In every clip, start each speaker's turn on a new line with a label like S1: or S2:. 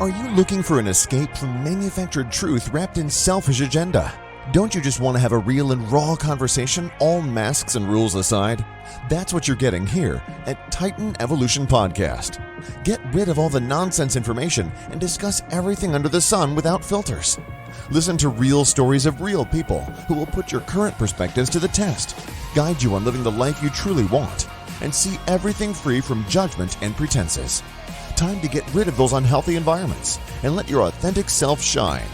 S1: Are you looking for an escape from manufactured truth wrapped in selfish agenda? Don't you just want to have a real and raw conversation, all masks and rules aside? That's what you're getting here at Titan Evolution Podcast. Get rid of all the nonsense information and discuss everything under the sun without filters. Listen to real stories of real people who will put your current perspectives to the test, guide you on living the life you truly want, and see everything free from judgment and pretenses. Time to get rid of those unhealthy environments and let your authentic self shine.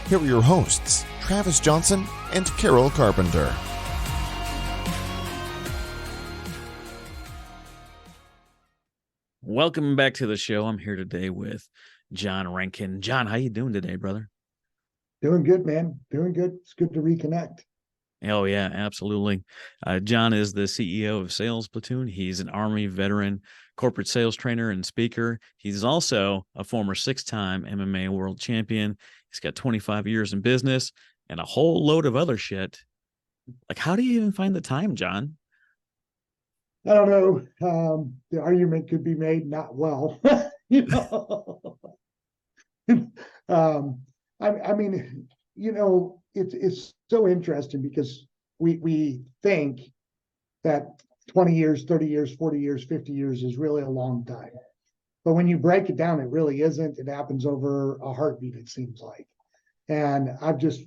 S1: Here are your hosts, Travis Johnson and Carol Carpenter.
S2: Welcome back to the show. I'm here today with John Renken. John, how you doing today, brother?
S3: Doing good, man. Doing good. It's good to reconnect.
S2: Oh, yeah, absolutely. John is the CEO of Sales Platoon. He's an Army veteran, corporate sales trainer, and speaker. He's also a former 6-time MMA world champion. He's got 25 years in business and a whole load of other shit. Like, how do you even find the time, John?
S3: I don't know. The argument could be made not well. you know, I mean, you know, it's so interesting because we think that 20 years, 30 years, 40 years, 50 years is really a long time. But when you break it down, it really isn't. It happens over a heartbeat, it seems like. And I've just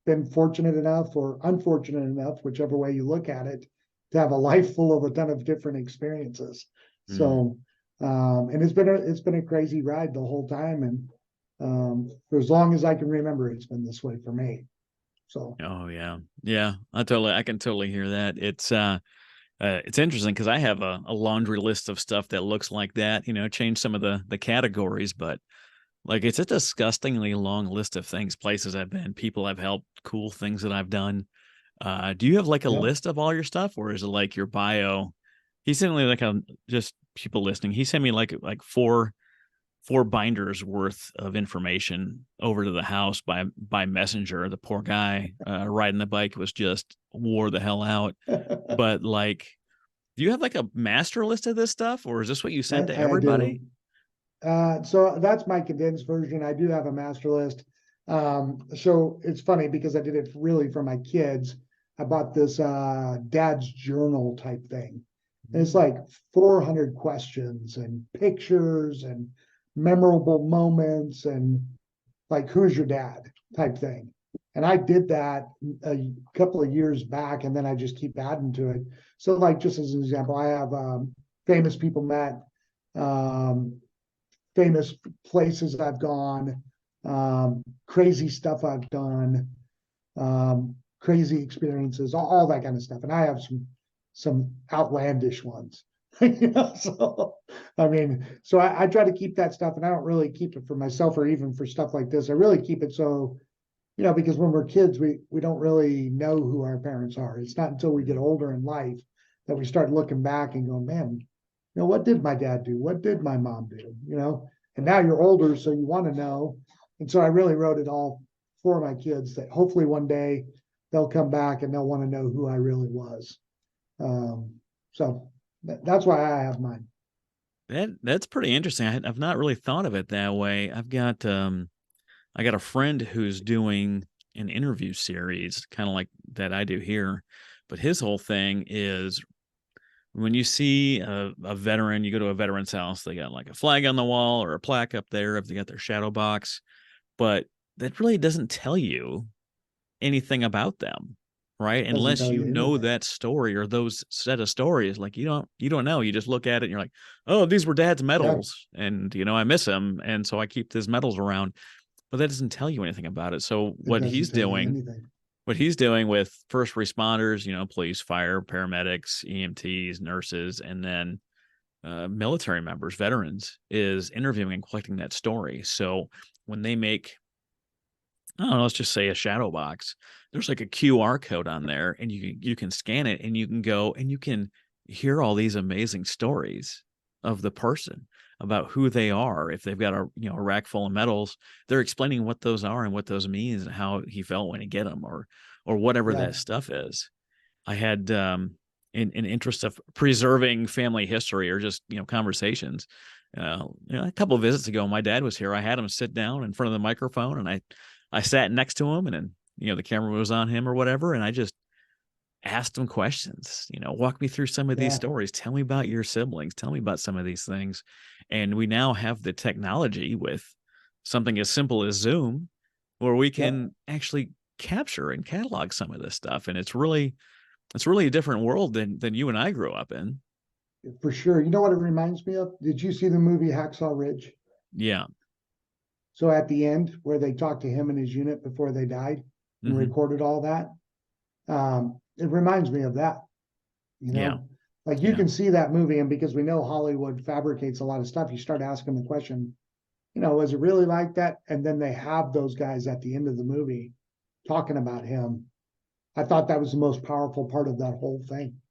S3: been fortunate enough or unfortunate enough, whichever way you look at it, to have a life full of a ton of different experiences. So, and it's been a crazy ride the whole time. And for as long as I can remember, it's been this way for me. So.
S2: Oh yeah. I can totally hear that. It's interesting because I have a laundry list of stuff that looks like that. You know, change some of the categories, but like it's a disgustingly long list of things, places I've been, people I've helped, cool things that I've done. Do you have like a list of all your stuff, or is it like your bio? He sent me like just people listening. He sent me like four binders worth of information over to the house by messenger. The poor guy riding the bike was just wore the hell out. But like, do you have like a master list of this stuff, or is this what you sent to everybody?
S3: So that's my condensed version. I do have a master list. So it's funny because I did it really for my kids. I bought this dad's journal type thing. And it's like 400 questions and pictures and memorable moments and like, who's your dad type thing. And I did that a couple of years back, and then I just keep adding to it. So like, just as an example, I have famous people met, famous places I've gone, crazy stuff I've done, crazy experiences, all that kind of stuff. And I have some outlandish ones. So I mean, so I try to keep that stuff, and I don't really keep it for myself or even for stuff like this. I really keep it so, you know, because when we're kids, we don't really know who our parents are. It's not until we get older in life that we start looking back and go, man, you know, what did my dad do? What did my mom do? You know, and now you're older, so you want to know. And so I really wrote it all for my kids that hopefully one day they'll come back and they'll want to know who I really was. So that's why I have mine.
S2: That's pretty interesting. I've not really thought of it that way. I got a friend who's doing an interview series, kind of like that I do here, but his whole thing is when you see a veteran, you go to a veteran's house, they got like a flag on the wall or a plaque up there if they got their shadow box, but that really doesn't tell you anything about them, right? Unless you know that story or those set of stories. Like you don't know. You just look at it and you're like, oh, these were dad's medals, and you know, I miss him, and so I keep his medals around. But that doesn't tell you anything about it. So what he's doing with first responders, you know, police, fire, paramedics, EMTs, nurses, and then military members, veterans, is interviewing and collecting that story. So when they make, I don't know, let's just say a shadow box, there's like a QR code on there, and you can scan it, and you can go and you can hear all these amazing stories of the person about who they are. If they've got a rack full of medals, they're explaining what those are and what those means and how he felt when he get them, or whatever that stuff is. I had in interest of preserving family history or just, conversations. A couple of visits ago, my dad was here. I had him sit down in front of the microphone, and I sat next to him, and then, the camera was on him or whatever. And I just asked him questions, walk me through some of these
S3: Yeah.
S2: stories. Tell me about your siblings. Tell me about some of these things. And we now have the technology with something as simple as Zoom, where we
S3: Yep.
S2: can actually capture and catalog some of this stuff. And it's really a different world than you and I grew up in.
S3: For sure. You know what it reminds me of? Did you see the movie Hacksaw Ridge?
S2: Yeah.
S3: So at the end, where they talked to him and his unit before they died and
S2: Mhm.
S3: recorded all that, it reminds me of that.
S2: Yeah.
S3: Like you
S2: Yeah.
S3: can see that movie, and because we know Hollywood fabricates a lot of stuff, you start asking the question, was it really like that? And then they have those guys at the end of the movie talking about him. I thought that was the most powerful part of that whole thing.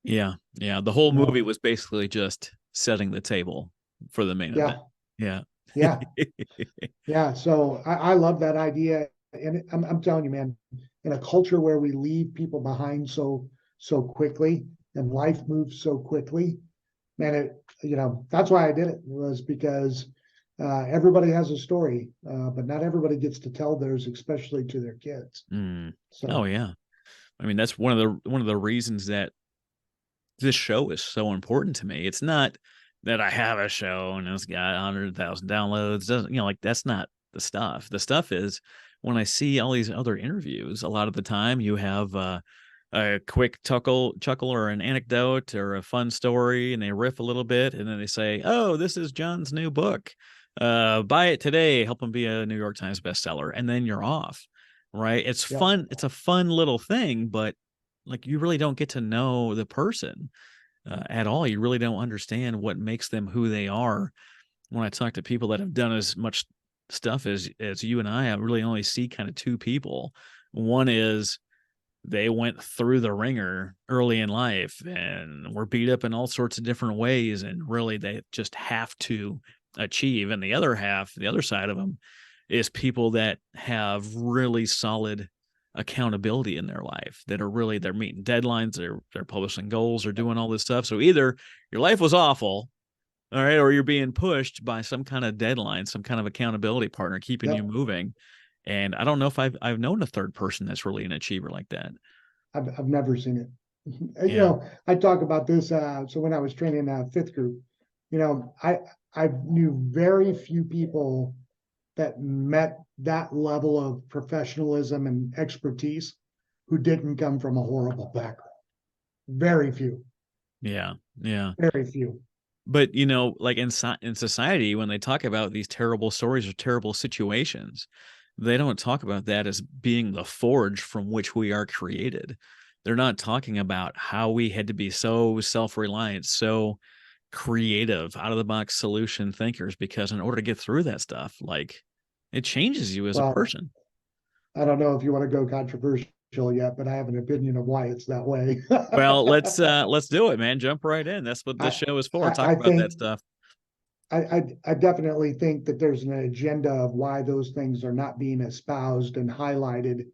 S2: Yeah. Yeah. The whole
S3: You know?
S2: movie was basically just setting the table for the main event.
S3: Yeah,
S2: Yeah.
S3: yeah, yeah. So I love that idea. And I'm telling you, man, in a culture where we leave people behind so quickly and life moves so quickly, man, that's why I did it, was because everybody has a story, but not everybody gets to tell theirs, especially to their kids.
S2: Mm.
S3: So
S2: Oh yeah. I mean, that's one of the reasons that this show is so important to me. It's not that I have a show and it's got 100,000 downloads. Doesn't, like, that's not the stuff. The stuff is when I see all these other interviews, a lot of the time you have a quick chuckle or an anecdote or a fun story, and they riff a little bit, and then they say, "Oh, this is John's new book. Buy it today. Help him be a New York Times bestseller." And then you're off, right? It's
S3: yeah,
S2: fun. It's a fun little thing, but like, you really don't get to know the person at all. You really don't understand what makes them who they are. When I talk to people that have done as much stuff as you and I really only see kind of two people. One is they went through the ringer early in life and were beat up in all sorts of different ways, and really they just have to achieve. And the other half, the other side of them, is people that have really solid accountability in their life, that are really, they're meeting deadlines, they're publishing goals, they're doing all this stuff. So either your life was awful, all right, or you're being pushed by some kind of deadline, some kind of accountability partner keeping you
S3: yep.
S2: moving. And I don't know if I've known a third person that's really an achiever like that.
S3: I've never seen it.
S2: Yeah.
S3: I talk about this. So when I was training fifth group, I knew very few people that met that level of professionalism and expertise who didn't come from a horrible background. Very few,
S2: Yeah. Yeah.
S3: very few.
S2: But, like in society, when they talk about these terrible stories or terrible situations, they don't talk about that as being the forge from which we are created. They're not talking about how we had to be so self-reliant, so creative, out of the box solution thinkers, because in order to get through that stuff, like, it changes you as a
S3: Well,
S2: person.
S3: I don't know if you want to go controversial yet, but I have an opinion of why it's that way.
S2: Well, let's do it, man. Jump right in. That's what this
S3: I,
S2: show is for.
S3: I,
S2: Talk
S3: I
S2: about that
S3: think
S2: stuff.
S3: I definitely think that there's an agenda of why those things are not being espoused and highlighted.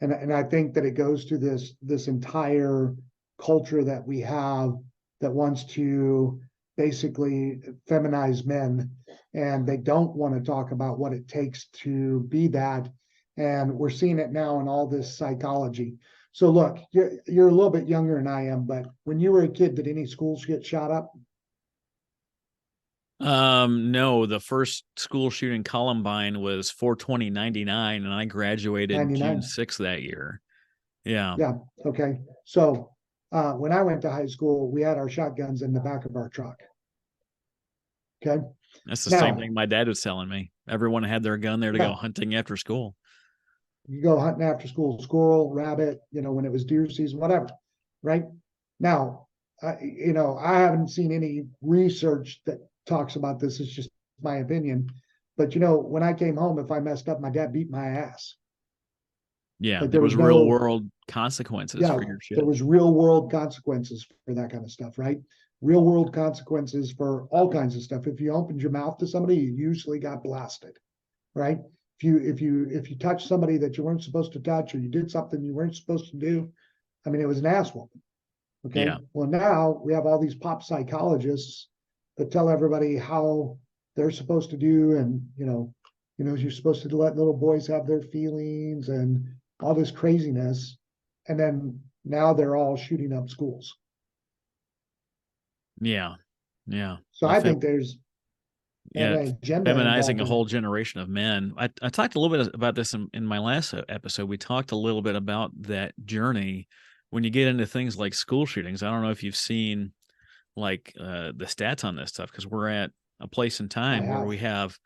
S3: And I think that it goes to this entire culture that we have that wants to basically feminize men, and they don't want to talk about what it takes to be that. And we're seeing it now in all this psychology. So look, you're a little bit younger than I am, but when you were a kid, did any schools get shot up?
S2: No, the first school shooting, Columbine, was 4/20/99, and I graduated June
S3: 99.
S2: 6th that year. Yeah,
S3: Yeah. Okay. So when I went to high school, we had our shotguns in the back of our truck. Okay.
S2: that's the same
S3: Now,
S2: thing my dad was telling me. Everyone had their gun there to go
S3: yeah,
S2: hunting after school.
S3: you go hunting after school, squirrel, rabbit, when it was deer season, whatever. Right. Now, I haven't seen any research that talks about this. It's just my opinion. But, when I came home, if I messed up, my dad beat my ass.
S2: Yeah,
S3: Like
S2: there
S3: there
S2: was
S3: was
S2: real
S3: no,
S2: world consequences
S3: yeah,
S2: for your
S3: there
S2: shit.
S3: was real world consequences for that kind of stuff, right? Real world consequences for all kinds of stuff. If you opened your mouth to somebody, you usually got blasted, right? If you touched somebody that you weren't supposed to touch, or you did something you weren't supposed to do, I mean, it was an ass whooping. Okay.
S2: Yeah.
S3: Well, now we have all these pop psychologists that tell everybody how they're supposed to do, and you're supposed to let little boys have their feelings and all this craziness. And then now they're all shooting up schools.
S2: Yeah. Yeah.
S3: So
S2: The
S3: I think there's an
S2: yeah,
S3: agenda
S2: feminizing
S3: involved
S2: a
S3: in it.
S2: whole generation of men. I talked a little bit about this in my last episode. We talked a little bit about that journey when you get into things like school shootings. I don't know if you've seen like the stats on this stuff, because we're at a place in time where we have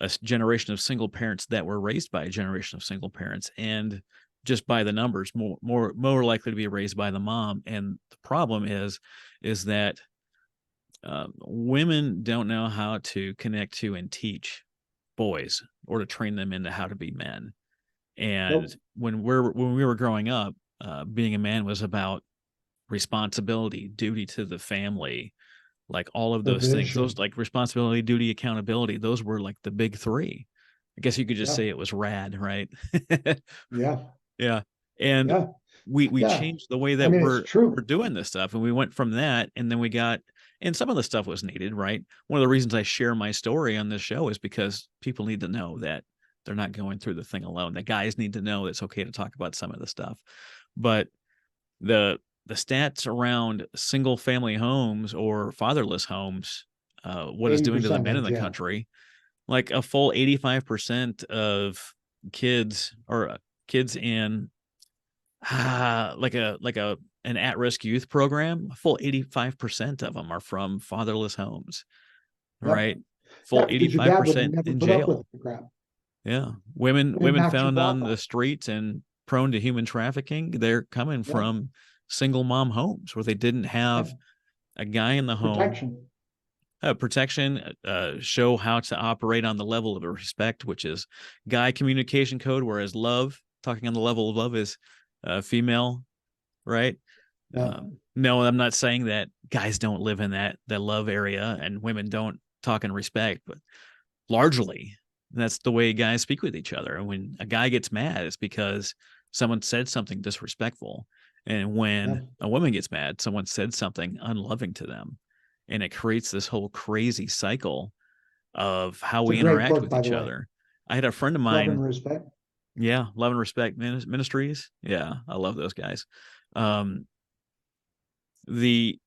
S2: a generation of single parents that were raised by a generation of single parents, and just by the numbers, more likely to be raised by the mom. And the problem is that women don't know how to connect to and teach boys, or to train them into how to be men. And
S3: Nope.
S2: when we were growing up, being a man was about responsibility, duty to the family, like all of those things. Those, like responsibility, duty, accountability, those were like the big three. I guess you could just say it was rad, right?
S3: Yeah.
S2: Yeah. And
S3: Yeah.
S2: we
S3: Yeah.
S2: changed the way
S3: I
S2: that
S3: mean, it's
S2: we're
S3: true.
S2: doing this stuff, and we went from that, and then we got, and some of the stuff was needed, right? One of the reasons I share my story on this show is because people need to know that they're not going through the thing alone. The guys need to know it's okay to talk about some of the stuff. But the stats around single family homes or fatherless homes, what it's doing to the
S3: 80%
S2: men
S3: in
S2: in the
S3: jail.
S2: country, like a full 85% of kids, or kids in like an at-risk youth program, a full 85% of them are from fatherless homes,
S3: Yep.
S2: right?
S3: Yeah,
S2: Full
S3: because your dad would
S2: 85%
S3: never
S2: in
S3: put up with
S2: jail.
S3: the crap.
S2: Yeah.
S3: It
S2: Women
S3: knocked you
S2: found on the
S3: off.
S2: streets and prone to human trafficking, they're coming
S3: Yeah.
S2: from single mom homes where they didn't have a guy in the home,
S3: Protection.
S2: protection, show how to operate on the level of respect, which is guy communication code, whereas love, talking on the level of love, is female, right?
S3: Yeah.
S2: No, I'm not saying that guys don't live in that love area and women don't talk in respect, but largely that's the way guys speak with each other. And when a guy gets mad, it's because someone said something disrespectful. And when a woman gets mad, someone said something unloving to them. And it creates this whole crazy cycle of how
S3: It's a
S2: we
S3: great
S2: interact
S3: book,
S2: with
S3: by
S2: each
S3: the way.
S2: other. I had a friend of
S3: Love and
S2: mine.
S3: Respect.
S2: Yeah. Love and Respect Ministries. Yeah. I love those guys. Um, the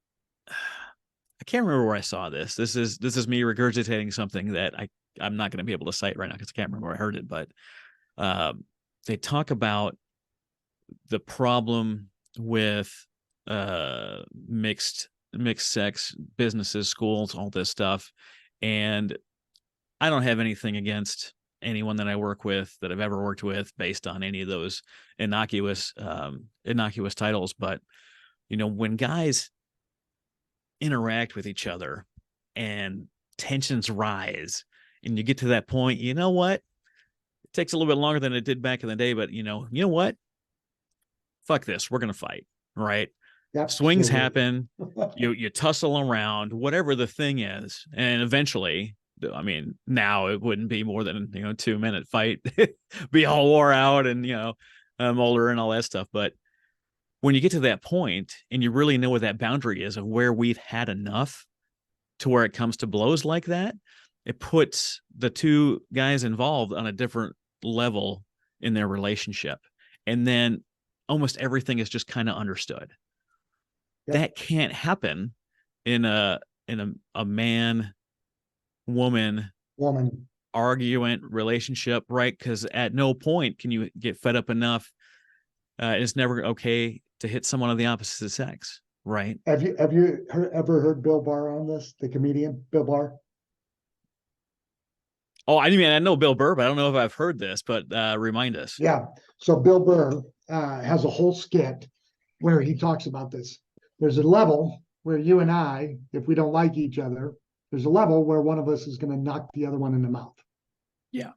S2: I can't remember where I saw this. This is me regurgitating something that I'm not going to be able to cite right now because I can't remember where I heard it. But they talk about the problem with mixed sex businesses, schools, all this stuff. And I don't have anything against anyone that I work with, that I've ever worked with, based on any of those innocuous titles. But when guys interact with each other and tensions rise, and you get to that point, you know what? It takes a little bit longer than it did back in the day, but you know what? Fuck this. We're going to fight, right? Swings happen. You tussle around, whatever the thing is. And eventually, I mean, now it wouldn't be more than, 2-minute fight, be all wore out and, I'm older and all that stuff. But when you get to that point and you really know what that boundary is of where we've had enough, to where it comes to blows like that, it puts the two guys involved on a different level in their relationship. And then almost everything is just kind of understood. That can't happen in a man woman argument relationship, right? Because at no point can you get fed up enough. It's never okay to hit someone of the opposite sex, right?
S3: Have you ever heard Bill Barr on this? The comedian Bill Barr.
S2: Oh, I mean, I know Bill Burr, but I don't know if I've heard this. But remind us.
S3: Yeah. So Bill Burr has a whole skit where he talks about this. There's a level where you and I, if we don't like each other, there's a level where one of us is going to knock the other one in the mouth.
S2: Yeah.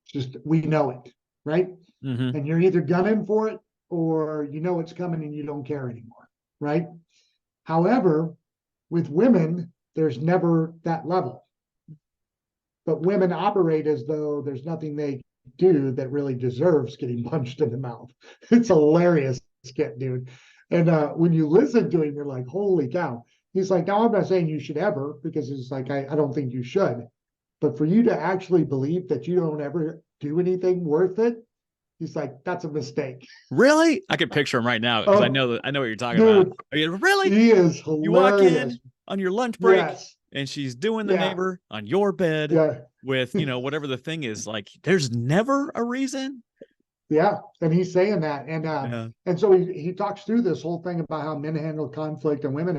S3: Just, we know it, right?
S2: Mm-hmm.
S3: And you're either gunning for it or you know it's coming and you don't care anymore, right? However, with women, there's never that level. But women operate as though there's nothing they do that really deserves getting punched in the mouth. It's hilarious skit, dude. And when you listen to him, you're like, holy cow. He's like, no, I'm not saying you should ever, because it's like, I don't think you should. But for you to actually believe that you don't ever do anything worth it, he's like, that's a mistake.
S2: Really? I can picture him right now because I know what you're talking
S3: dude,
S2: about. Are you, really?
S3: He is
S2: You walk
S3: hilarious.
S2: in on your lunch break
S3: Yes.
S2: and she's doing the
S3: Yeah.
S2: neighbor on your bed
S3: Yeah.
S2: with, whatever the thing is. Like, there's never a reason.
S3: Yeah. And he's saying that. And
S2: Yeah.
S3: and so he talks through this whole thing about how men handle conflict and women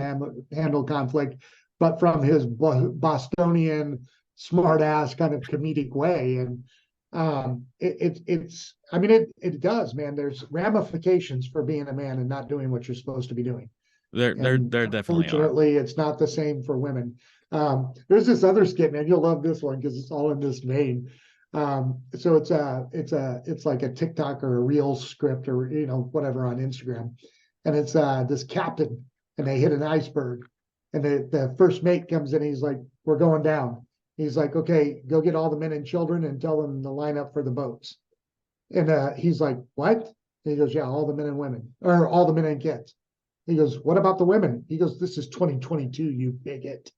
S3: handle conflict, but from his Bostonian smart ass kind of comedic way. And it's I mean it does, man. There's ramifications for being a man and not doing what you're supposed to be doing.
S2: There definitely are.
S3: Fortunately, it's not the same for women. There's this other skit, man. You'll love this one because it's all in this vein. So it's like a TikTok or a reel script or whatever on Instagram, and it's this captain, and they hit an iceberg, and the first mate comes in. He's like, "We're going down." He's like, "Okay, go get all the men and children and tell them to line up for the boats." And he's like, "What?" And he goes, "Yeah, all the men and women, or all the men and kids." He goes, "What about the women?" He goes, "This is 2022, you bigot."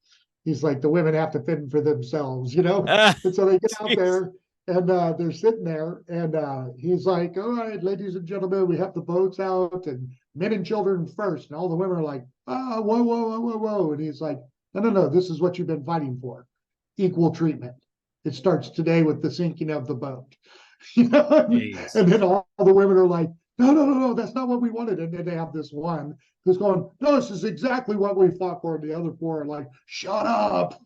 S3: He's like, "The women have to fend for themselves, And so they get out there and they're sitting there, and he's like, "All right, ladies and gentlemen, we have the boats out and men and children first." And all the women are like, "Oh, whoa, whoa, whoa, whoa, whoa." And he's like, "No, no, no, this is what you've been fighting for. Equal treatment. It starts today with the sinking of the boat."
S2: Jeez.
S3: And then all the women are like, "No, no, no, no, that's not what we wanted." And then they have this one who's going, "No, this is exactly what we fought for." And the other four are like, "Shut up."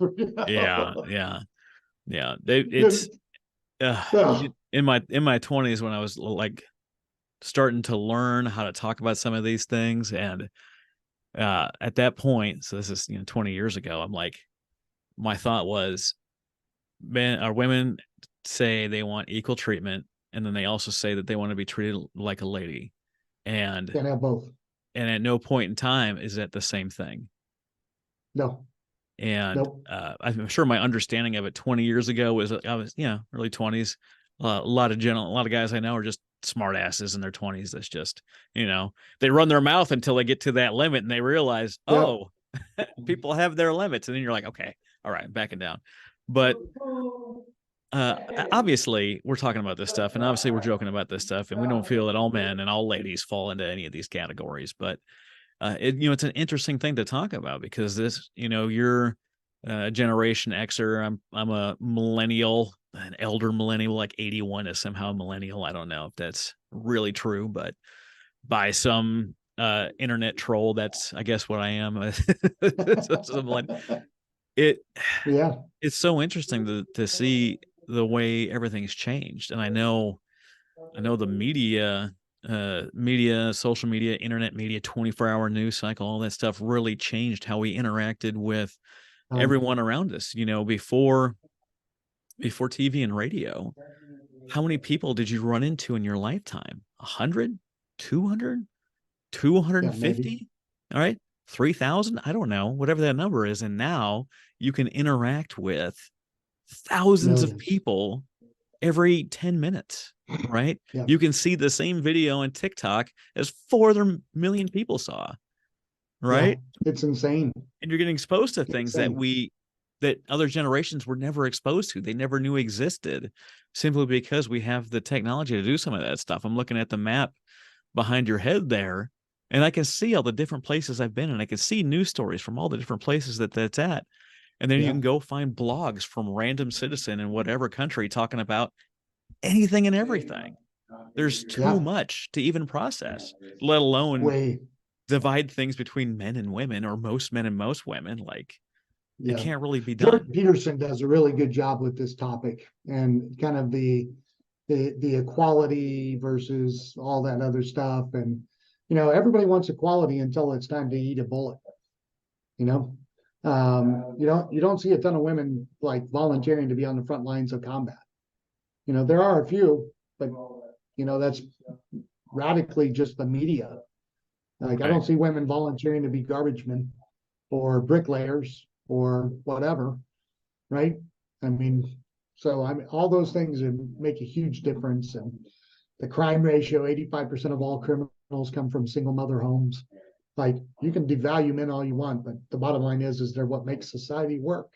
S2: Yeah. It's in my 20s when I was like starting to learn how to talk about some of these things, and at that point, so this is 20 years ago, I'm like, my thought was, men or women say they want equal treatment, and then they also say that they want to be treated like a lady, and
S3: Can't have both.
S2: and at no point in time is that the same thing.
S3: No.
S2: And
S3: Nope.
S2: I'm sure my understanding of it 20 years ago was, I was early 20s. A lot of guys I know are just smart asses in their 20s. That's just, they run their mouth until they get to that limit and they realize,
S3: Yep.
S2: oh, people have their limits. And then you're like, okay, all right, I'm backing down. But obviously we're talking about this stuff, and obviously we're joking about this stuff, and we don't feel that all men and all ladies fall into any of these categories. But it's an interesting thing to talk about because this, you're Generation Xer. I'm a millennial, an elder millennial, like 81 is somehow a millennial. I don't know if that's really true, but by some internet troll, that's, I guess, what I am. It's so interesting to see the way everything's changed. And I know the media, social media, internet media, 24-hour news cycle, all that stuff really changed how we interacted with everyone around us. Before TV and radio, how many people did you run into in your lifetime? 100, 200, 250? All right. 3,000? I don't know, whatever that number is. And now you can interact with thousands of people every 10 minutes, right?
S3: Yeah.
S2: You can see the same video on TikTok as 4 other million people saw, right?
S3: Yeah, it's insane.
S2: And you're getting exposed to things that other generations were never exposed to. They never knew existed, simply because we have the technology to do some of that stuff. I'm looking at the map behind your head there, and I can see all the different places I've been, and I can see news stories from all the different places that's at. And then you can go find blogs from random citizen in whatever country talking about anything and everything. There's too much to even process, let alone divide things between men and women, or most men and most women. Like, it can't really be done.
S3: Peterson does a really good job with this topic and kind of the equality versus all that other stuff. And, everybody wants equality until it's time to eat a bullet. You don't see a ton of women like volunteering to be on the front lines of combat. There are a few, but that's radically just the media. Like, I don't see women volunteering to be garbage men or bricklayers or whatever, right? All those things make a huge difference. And the crime ratio, 85% of all criminals come from single mother homes. Like, you can devalue men all you want, but the bottom line is they're what makes society work.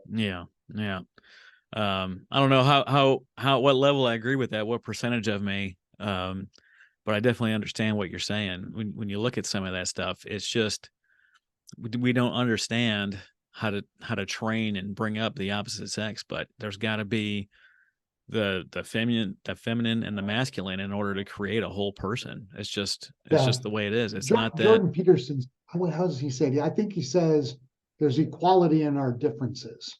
S2: Yeah. Yeah. I don't know what level I agree with that, what percentage of me. But I definitely understand what you're saying. When you look at some of that stuff, it's just we don't understand how to train and bring up the opposite sex, but there's got to be the feminine and the masculine in order to create a whole person. It's just the way it is. It's not that.
S3: Jordan Peterson's, how does he say it? I think he says there's equality in our differences,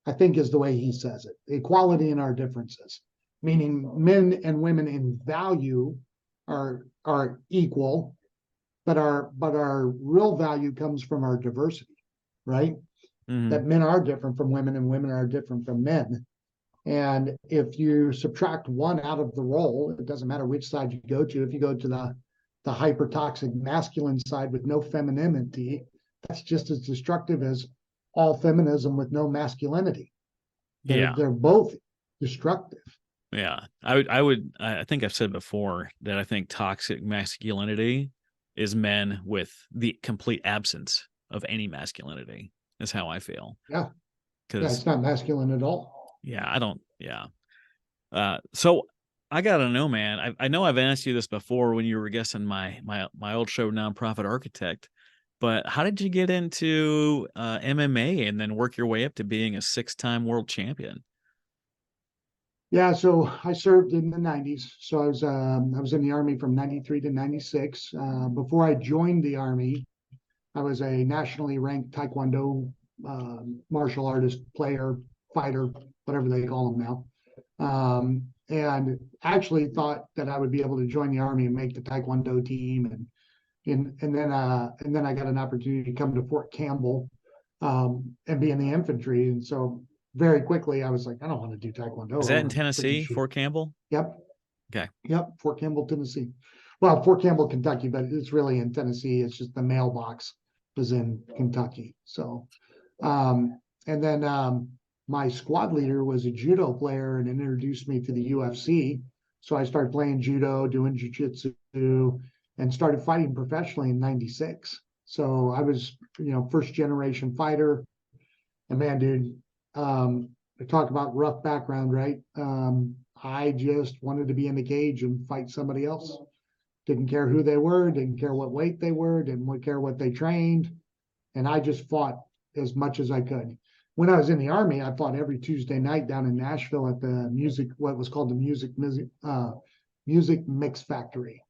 S3: I think is the way he says it. Equality in our differences, meaning men and women in value are equal, but our real value comes from our diversity, right?
S2: Mhm.
S3: That men are different from women and women are different from men. And if you subtract one out of the role, it doesn't matter which side you go to. If you go to the hyper toxic masculine side with no femininity, that's just as destructive as all feminism with no masculinity. They're both destructive.
S2: Yeah. I think I've said before that I think toxic masculinity is men with the complete absence of any masculinity, is how I feel.
S3: Yeah.
S2: Because
S3: it's not masculine at all.
S2: Yeah, I don't. Yeah. So I gotta know, man. I know I've asked you this before when you were guessing my old show, Nonprofit Architect. But how did you get into MMA and then work your way up to being a 6-time world champion?
S3: Yeah, so I served in the 90s. So I was in the Army from 93 to 96. Before I joined the Army, I was a nationally ranked Taekwondo martial artist, player, fighter, whatever they call them now. And actually thought that I would be able to join the Army and make the Taekwondo team. And then I got an opportunity to come to Fort Campbell and be in the infantry. And so very quickly I was like, I don't want to do Taekwondo.
S2: Is that in Tennessee, Fort Campbell?
S3: Yep.
S2: Okay.
S3: Yep, Fort Campbell, Tennessee. Well, Fort Campbell, Kentucky, but it's really in Tennessee. It's just the mailbox was in Kentucky. So, and then my squad leader was a judo player and introduced me to the UFC. So I started playing judo, doing jiu-jitsu, and started fighting professionally in 96. So I was, first generation fighter. And man, dude, I talk about rough background, right? I just wanted to be in the cage and fight somebody else. Didn't care who they were, didn't care what weight they were, didn't care what they trained. And I just fought as much as I could. When I was in the Army, I fought every Tuesday night down in Nashville at the what was called the Music Mix Factory.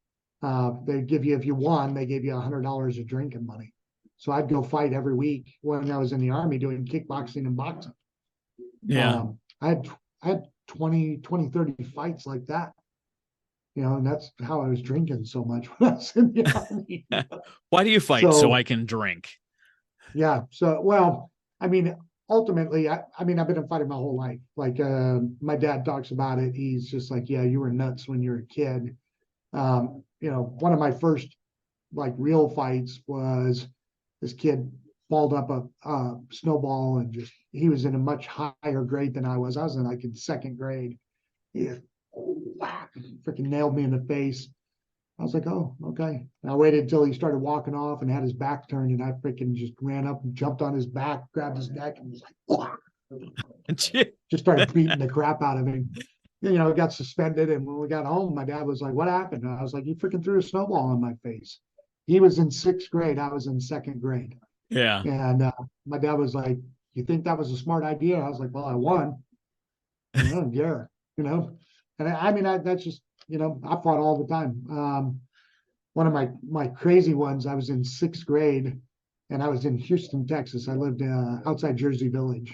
S3: They give you, if you won, they gave you $100 of drinking money. So I'd go fight every week when I was in the Army doing kickboxing and boxing.
S2: Yeah.
S3: I had 20, 30 fights like that. And that's how I was drinking so much when I was in the Army.
S2: Why do you fight? So I can drink.
S3: Yeah. So, well, I mean, ultimately, I've been fighting my whole life. Like my dad talks about it. He's just like, yeah, you were nuts when you were a kid. One of my first real fights was this kid balled up a snowball and he was in a much higher grade than I was. I was in second grade. He freaking nailed me in the face. I was like, oh, okay. And I waited until he started walking off and had his back turned, and I freaking just ran up and jumped on his back, grabbed his neck, and was like, just started beating the crap out of him. Got suspended, and when we got home, my dad was like, what happened? And I was like, you freaking threw a snowball in my face. He was in 6th grade. I was in 2nd grade.
S2: Yeah.
S3: And my dad was like, you think that was a smart idea? I was like, well, I won. I don't care, And that's just, I fought all the time. One of my crazy ones, I was in 6th grade and I was in Houston, Texas. I lived outside Jersey Village.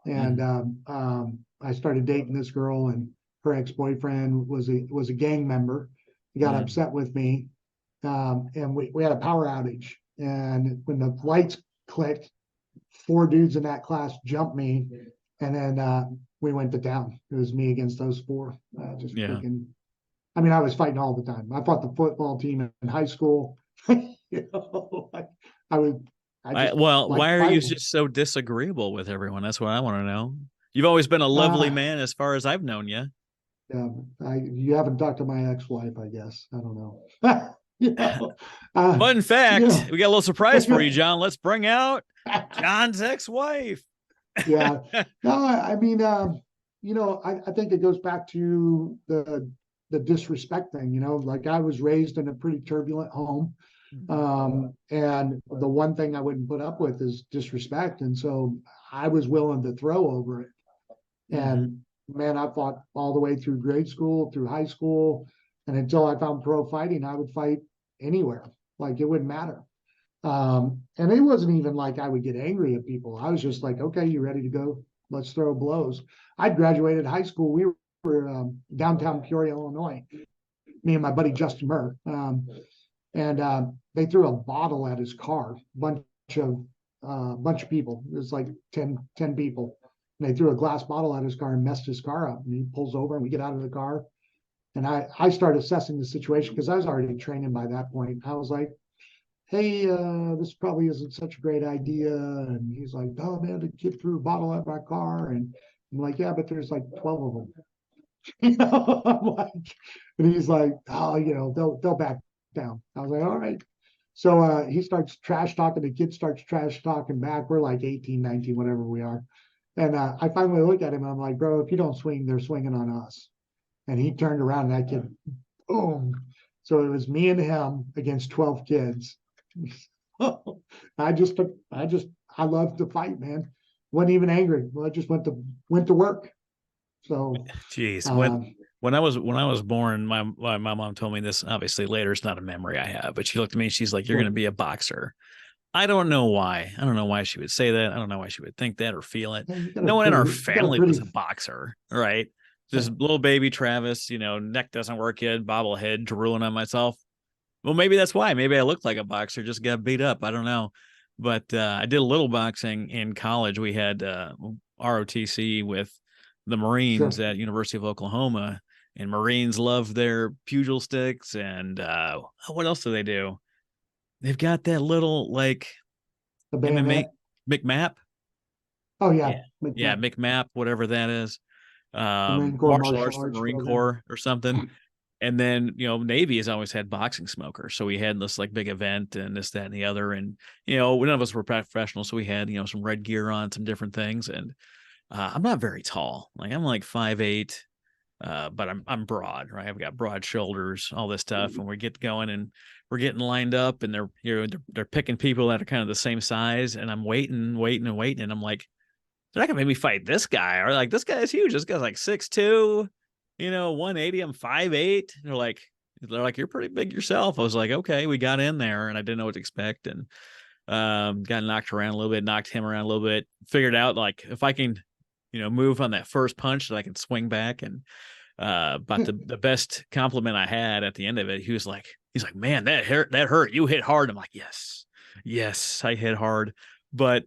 S3: And I started dating this girl, and her ex-boyfriend was a gang member. He got upset with me. And we had a power outage. And when the lights clicked, 4 dudes in that class jumped me. And then we went to town. It was me against those 4. Freaking. I was fighting all the time. I fought the football team in high school. Why
S2: are you just so disagreeable with everyone? That's what I want to know. You've always been a lovely man as far as I've known you.
S3: Yeah, you haven't talked to my ex-wife, I guess. I don't know. You know,
S2: Fun
S3: you
S2: fact,
S3: know,
S2: we got a little surprise for you, John. Let's bring out John's ex-wife.
S3: yeah. No, I mean, I think it goes back to the disrespect thing, like I was raised in a pretty turbulent home. And the one thing I wouldn't put up with is disrespect. And so I was willing to throw over it. And man, I fought all the way through grade school, through high school. And until I found pro fighting, I would fight anywhere. Like it wouldn't matter. And it wasn't even like I would get angry at people. I was just like, okay, you ready to go? Let's throw blows. I'd graduated high school. We were downtown Peoria, Illinois, me and my buddy Justin Murr. And they threw a bottle at his car, bunch of people. It was like 10 people. And they threw a glass bottle at his car and messed his car up. And he pulls over and we get out of the car. And I started assessing the situation because I was already training by that point. I was like, hey, this probably isn't such a great idea. And he's like, oh man, the kid threw a bottle at my car. And I'm like, yeah, but there's like 12 of them. I'm like, and he's like, oh, they'll back down. I was like, all right. So he starts trash talking. The kid starts trash talking back. We're like 18, 19, whatever we are. And I finally look at him and I'm like, bro, if you don't swing, they're swinging on us. And he turned around and that kid, boom. So it was me and him against 12 kids. I love to fight, man. Wasn't even angry. Well, I just went to work. So,
S2: jeez, when I was born, my mom told me this. Obviously, later it's not a memory I have, but she looked at me and she's like, "You're going to be a boxer." I don't know why. I don't know why she would say that. I don't know why she would think that or feel it. No one in our family was a boxer, right? Just little baby Travis, neck doesn't work yet, bobblehead, drooling on myself. Well, maybe that's why. Maybe I looked like a boxer, just got beat up. I don't know. But I did a little boxing in college. We had ROTC with the Marines at University of Oklahoma, and Marines love their pugil sticks. And what else do they do? They've got that little like MMA McMap.
S3: Oh yeah.
S2: Yeah, McMap, whatever that is.
S3: Martial
S2: arts, the Marine Corps or something. And then, Navy has always had boxing smokers. So we had this like big event and this, that, and the other. And, none of us were professionals. So we had, some red gear on, some different things. And I'm not very tall. Like I'm like 5'8", but I'm broad, right? I've got broad shoulders, all this stuff. And we get going and we're getting lined up and they're picking people that are kind of the same size. And I'm waiting. And I'm like, they're not gonna make me fight this guy. Or like, this guy's huge. This guy's like 6'2", 180. I'm 5'8". They're like, you're pretty big yourself. I was like, okay, we got in there and I didn't know what to expect. And got knocked around a little bit, knocked him around a little bit, figured out like if I can, move on that first punch that I can swing back. And but the best compliment I had at the end of it, he's like, man, that hurt. You hit hard. I'm like, yes, I hit hard. But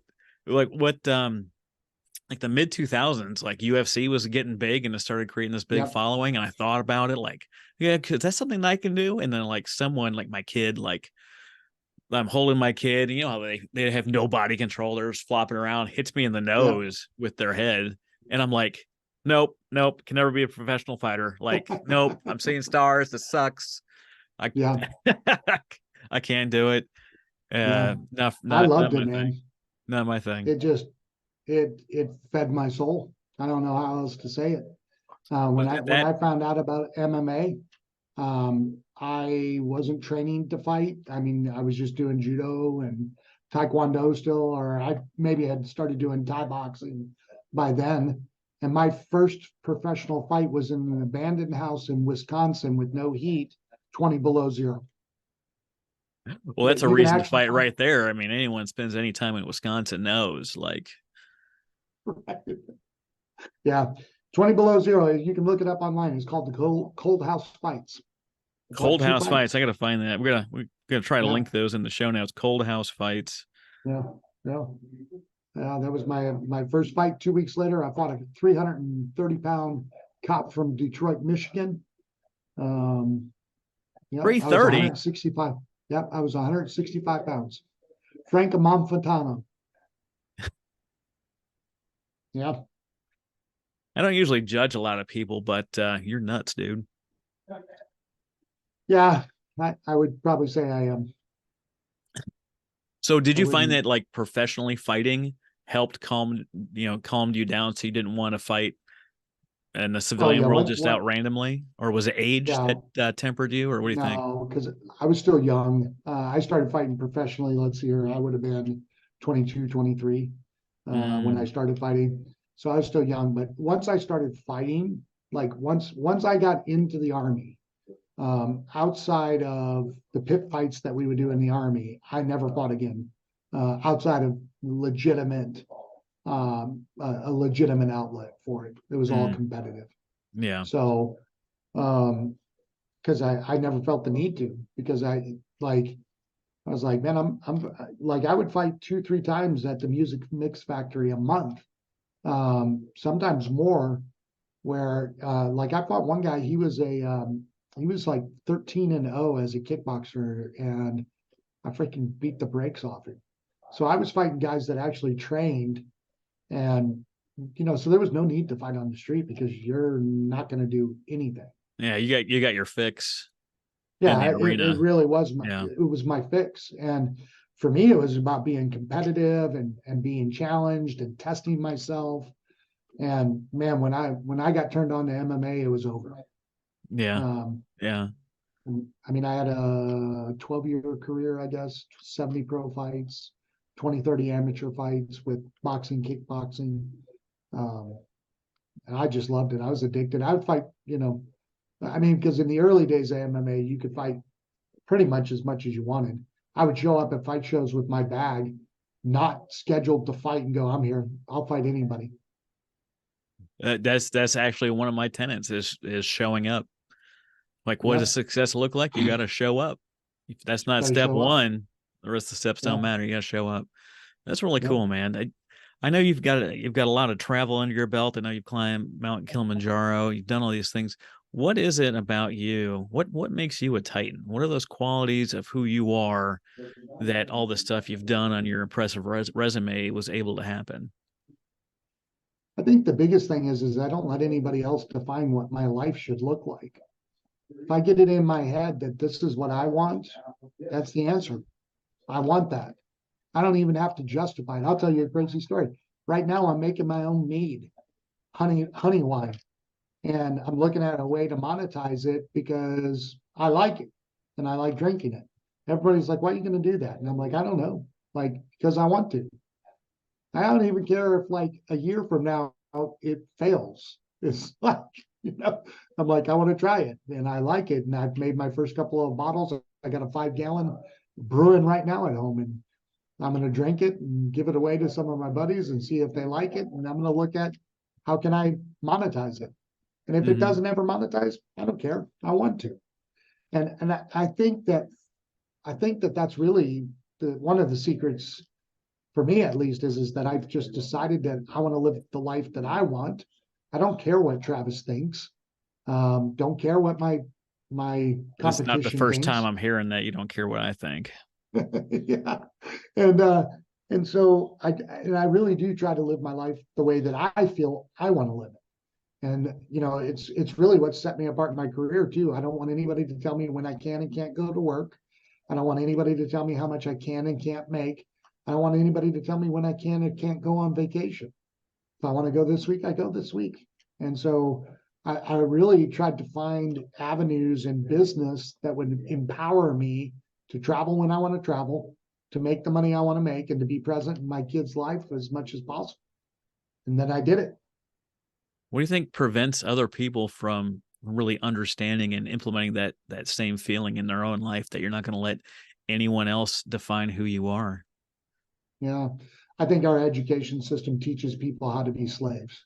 S2: like what like the mid 2000s, like UFC was getting big and it started creating this big following. And I thought about it like, yeah, cause that's something that I can do. And then like someone like my kid, like I'm holding my kid, and how they have no body control. They're just flopping around, hits me in the nose with their head. And I'm like, nope, can never be a professional fighter. Like, nope, I'm seeing stars. This sucks. I can't do it.
S3: I loved it, man.
S2: Not my thing.
S3: It fed my soul. I don't know how else to say it. When I found out about MMA, I wasn't training to fight. I mean, I was just doing judo and taekwondo still, or I maybe had started doing Thai boxing by then. And my first professional fight was in an abandoned house in Wisconsin with no heat, 20 below zero.
S2: Well, that's a reason to fight right there. I mean, anyone spends any time in Wisconsin knows, like.
S3: Right. Yeah, 20 below zero. You can look it up online. It's called the Cold House Fights.
S2: Cold House Fights. I got to find that. We're gonna try to link those in the show notes. Cold House Fights.
S3: Yeah. That was my first fight. 2 weeks later, I fought a 330-pound cop from Detroit, Michigan.
S2: 330.
S3: 165. Yep, I was 165 pounds. Frank Amonfitano. Yeah.
S2: I don't usually judge a lot of people, but you're nuts, dude.
S3: Yeah. I would probably say I am.
S2: So did
S3: I
S2: you find
S3: wouldn't.
S2: that like professionally fighting helped calmed you down so you didn't want to fight in the
S3: Oh
S2: civilian
S3: yeah,
S2: world just
S3: what?
S2: out randomly? Or was it age
S3: Yeah,
S2: that tempered you, or what do you think?
S3: no, because I was still young. I started fighting professionally. Let's see here, I would have been 22, 23 when I
S2: Mm,
S3: started fighting. So I was still young. But once I started fighting, like once I got into the army, outside of the pit fights that we would do in the army, I never fought again. Outside of legitimate, a legitimate outlet for it, it was all
S2: mm,
S3: competitive.
S2: yeah.
S3: So, because I never felt the need to, because I was like, man, I'm like, I would fight 2, 3 times at the music mix factory a month, sometimes more. Where like I fought one guy, he was like 13-0 as a kickboxer, and I freaking beat the brakes off him. So I was fighting guys that actually trained, and so there was no need to fight on the street because you're not going to do anything.
S2: Yeah, you got your fix in
S3: Yeah,
S2: the
S3: it
S2: arena.
S3: really was
S2: Yeah.
S3: it was my fix. And for me, it was about being competitive and being challenged and testing myself. And man, when I got turned on to MMA, it was over.
S2: Yeah.
S3: Um,
S2: Yeah.
S3: I mean, I had a 12-year career, I guess, 70 pro fights, 20, 30 amateur fights with boxing, kickboxing. Um, and I just loved it. I was addicted. I would fight, I mean, because in the early days of MMA, you could fight pretty much as you wanted. I would show up at fight shows with my bag, not scheduled to fight, and go, I'm here. I'll fight anybody.
S2: That's actually one of my tenets is showing up. Like, what does
S3: Yep.
S2: success look like? You got to show up. If that's not
S3: Got to
S2: step
S3: show up.
S2: one, the rest of the steps don't
S3: Yeah.
S2: matter. You got to show up. That's really
S3: Yep.
S2: cool, man. I know you've got a lot of travel under your belt. I know you've climbed Mount Kilimanjaro. You've done all these things. What is it about you? What makes you a Titan? What are those qualities of who you are that all the stuff you've done on your impressive resume was able to happen?
S3: I think the biggest thing is I don't let anybody else define what my life should look like. If I get it in my head that this is what I want, that's the answer. I want that. I don't even have to justify it. I'll tell you a crazy story. Right now, I'm making my own mead, honey wine, and I'm looking at a way to monetize it because I like it and I like drinking it. Everybody's like, "Why are you going to do that?" And I'm like, "I don't know, like because I want to." I don't even care if like a year from now it fails. It's like, you know, I'm like, I want to try it and I like it. And I've made my first couple of bottles. I got a 5-gallon brewing right now at home, and I'm going to drink it and give it away to some of my buddies and see if they like it. And I'm going to look at how can I monetize it. And if it
S2: Hmm.
S3: doesn't ever monetize, I don't care. I want to. And I think that that's really one of the secrets for me at least is that I've just decided that I want to live the life that I want. I don't care what Travis thinks. Don't care what my
S2: It's not the
S3: competition
S2: first time
S3: thinks.
S2: I'm hearing that you don't care what I think.
S3: Yeah, and uh, and so I really do try to live my life the way that I feel I want to live it. And it's really what set me apart in my career too. I don't want anybody to tell me when I can and can't go to work. I don't want anybody to tell me how much I can and can't make. I don't want anybody to tell me when I can and can't go on vacation. If I want to go this week, I go this week. And so I really tried to find avenues in business that would empower me to travel when I want to travel, to make the money I want to make, and to be present in my kids' life as much as possible. And then I did it.
S2: What do you think prevents other people from really understanding and implementing that same feeling in their own life, that you're not going to let anyone else define who you are?
S3: Yeah. I think our education system teaches people how to be slaves.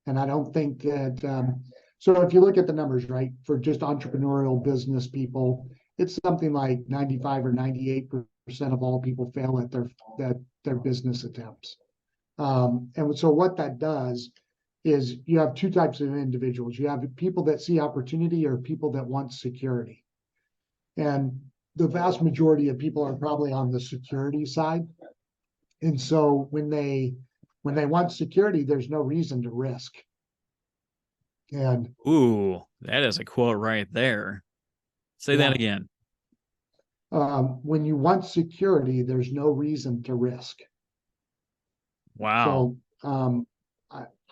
S3: And I don't think that, so if you look at the numbers, right, for just entrepreneurial business people, it's something like 95 or 98% of all people fail at their business attempts. And so what that does is you have two types of individuals. You have people that see opportunity or people that want security. And the vast majority of people are probably on the security side. And so when they want security, there's no reason to risk. And
S2: Ooh, that is a quote right there. Say that again.
S3: When you want security, there's no reason to risk.
S2: Wow.
S3: So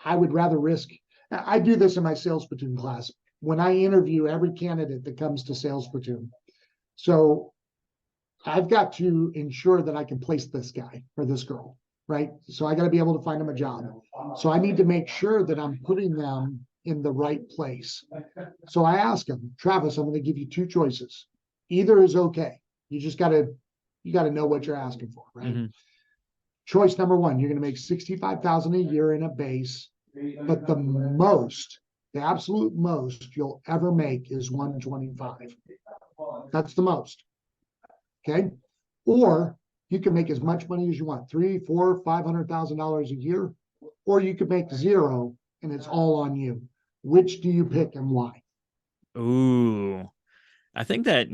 S3: I would rather risk. I do this in my sales platoon class when I interview every candidate that comes to sales platoon. So I've got to ensure that I can place this guy or this girl, right? So I got to be able to find them a job. So I need to make sure that I'm putting them in the right place. So I ask them, Travis, I'm going to give you two choices. Either is okay. You just got to know what you're asking for, right?
S2: Mm-hmm.
S3: Choice number one, you're going to make $65,000 a year in a base, but the absolute most you'll ever make is $125,000. That's the most. Okay. Or you can make as much money as you want, $300,000, $400,000, $500,000 a year, or you could make zero and it's all on you. Which do you pick and why?
S2: Ooh, I think that,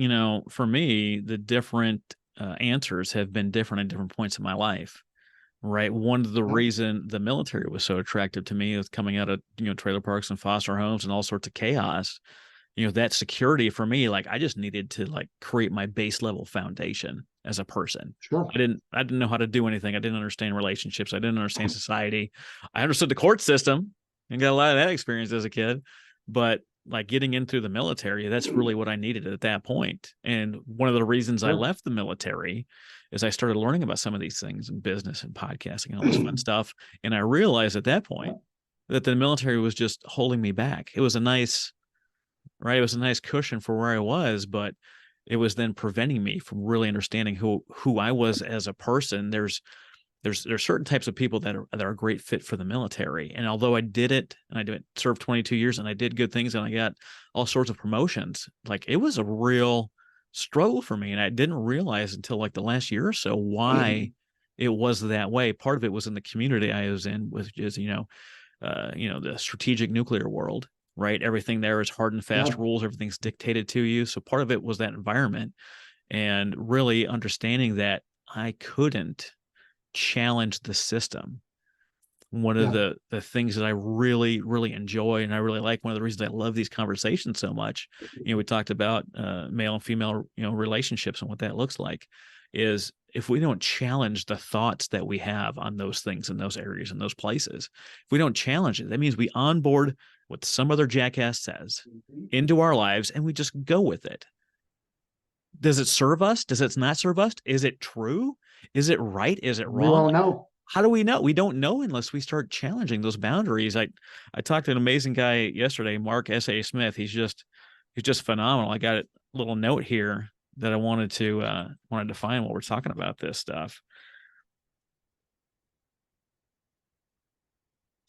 S2: for me, the different answers have been different at different points in my life. Right. One of the reason the military was so attractive to me is coming out of, trailer parks and foster homes and all sorts of chaos. That security for me, like I just needed to like create my base level foundation as a person.
S3: Sure.
S2: I didn't know how to do anything. I didn't understand relationships. I didn't understand society. I understood the court system and got a lot of that experience as a kid, but like getting into the military, that's really what I needed at that point. And one of the reasons I left the military is I started learning about some of these things in business and podcasting and all this fun stuff. And I realized at that point that the military was just holding me back. It was a nice cushion for where I was, but it was then preventing me from really understanding who I was as a person. There's certain types of people that are a great fit for the military. And although I did it and I served 22 years and I did good things and I got all sorts of promotions, like it was a real struggle for me. And I didn't realize until like the last year or so why it was that way. Part of it was in the community I was in, which is, the strategic nuclear world, right? Everything there is hard and fast rules. Everything's dictated to you. So part of it was that environment and really understanding that I couldn't challenge the system. One of the things that I really, really enjoy and I really like, one of the reasons I love these conversations so much, we talked about male and female, relationships and what that looks like, is if we don't challenge the thoughts that we have on those things in those areas and those places, if we don't challenge it, that means we onboard what some other jackass says into our lives and we just go with it. Does it serve us? Does it not serve us? Is it true? Is it right? Is it wrong?
S3: We won't know.
S2: How do we know? We don't know unless we start challenging those boundaries. I talked to an amazing guy yesterday, Mark S.A. Smith. He's just phenomenal. I got a little note here that I wanted to find while we're talking about this stuff.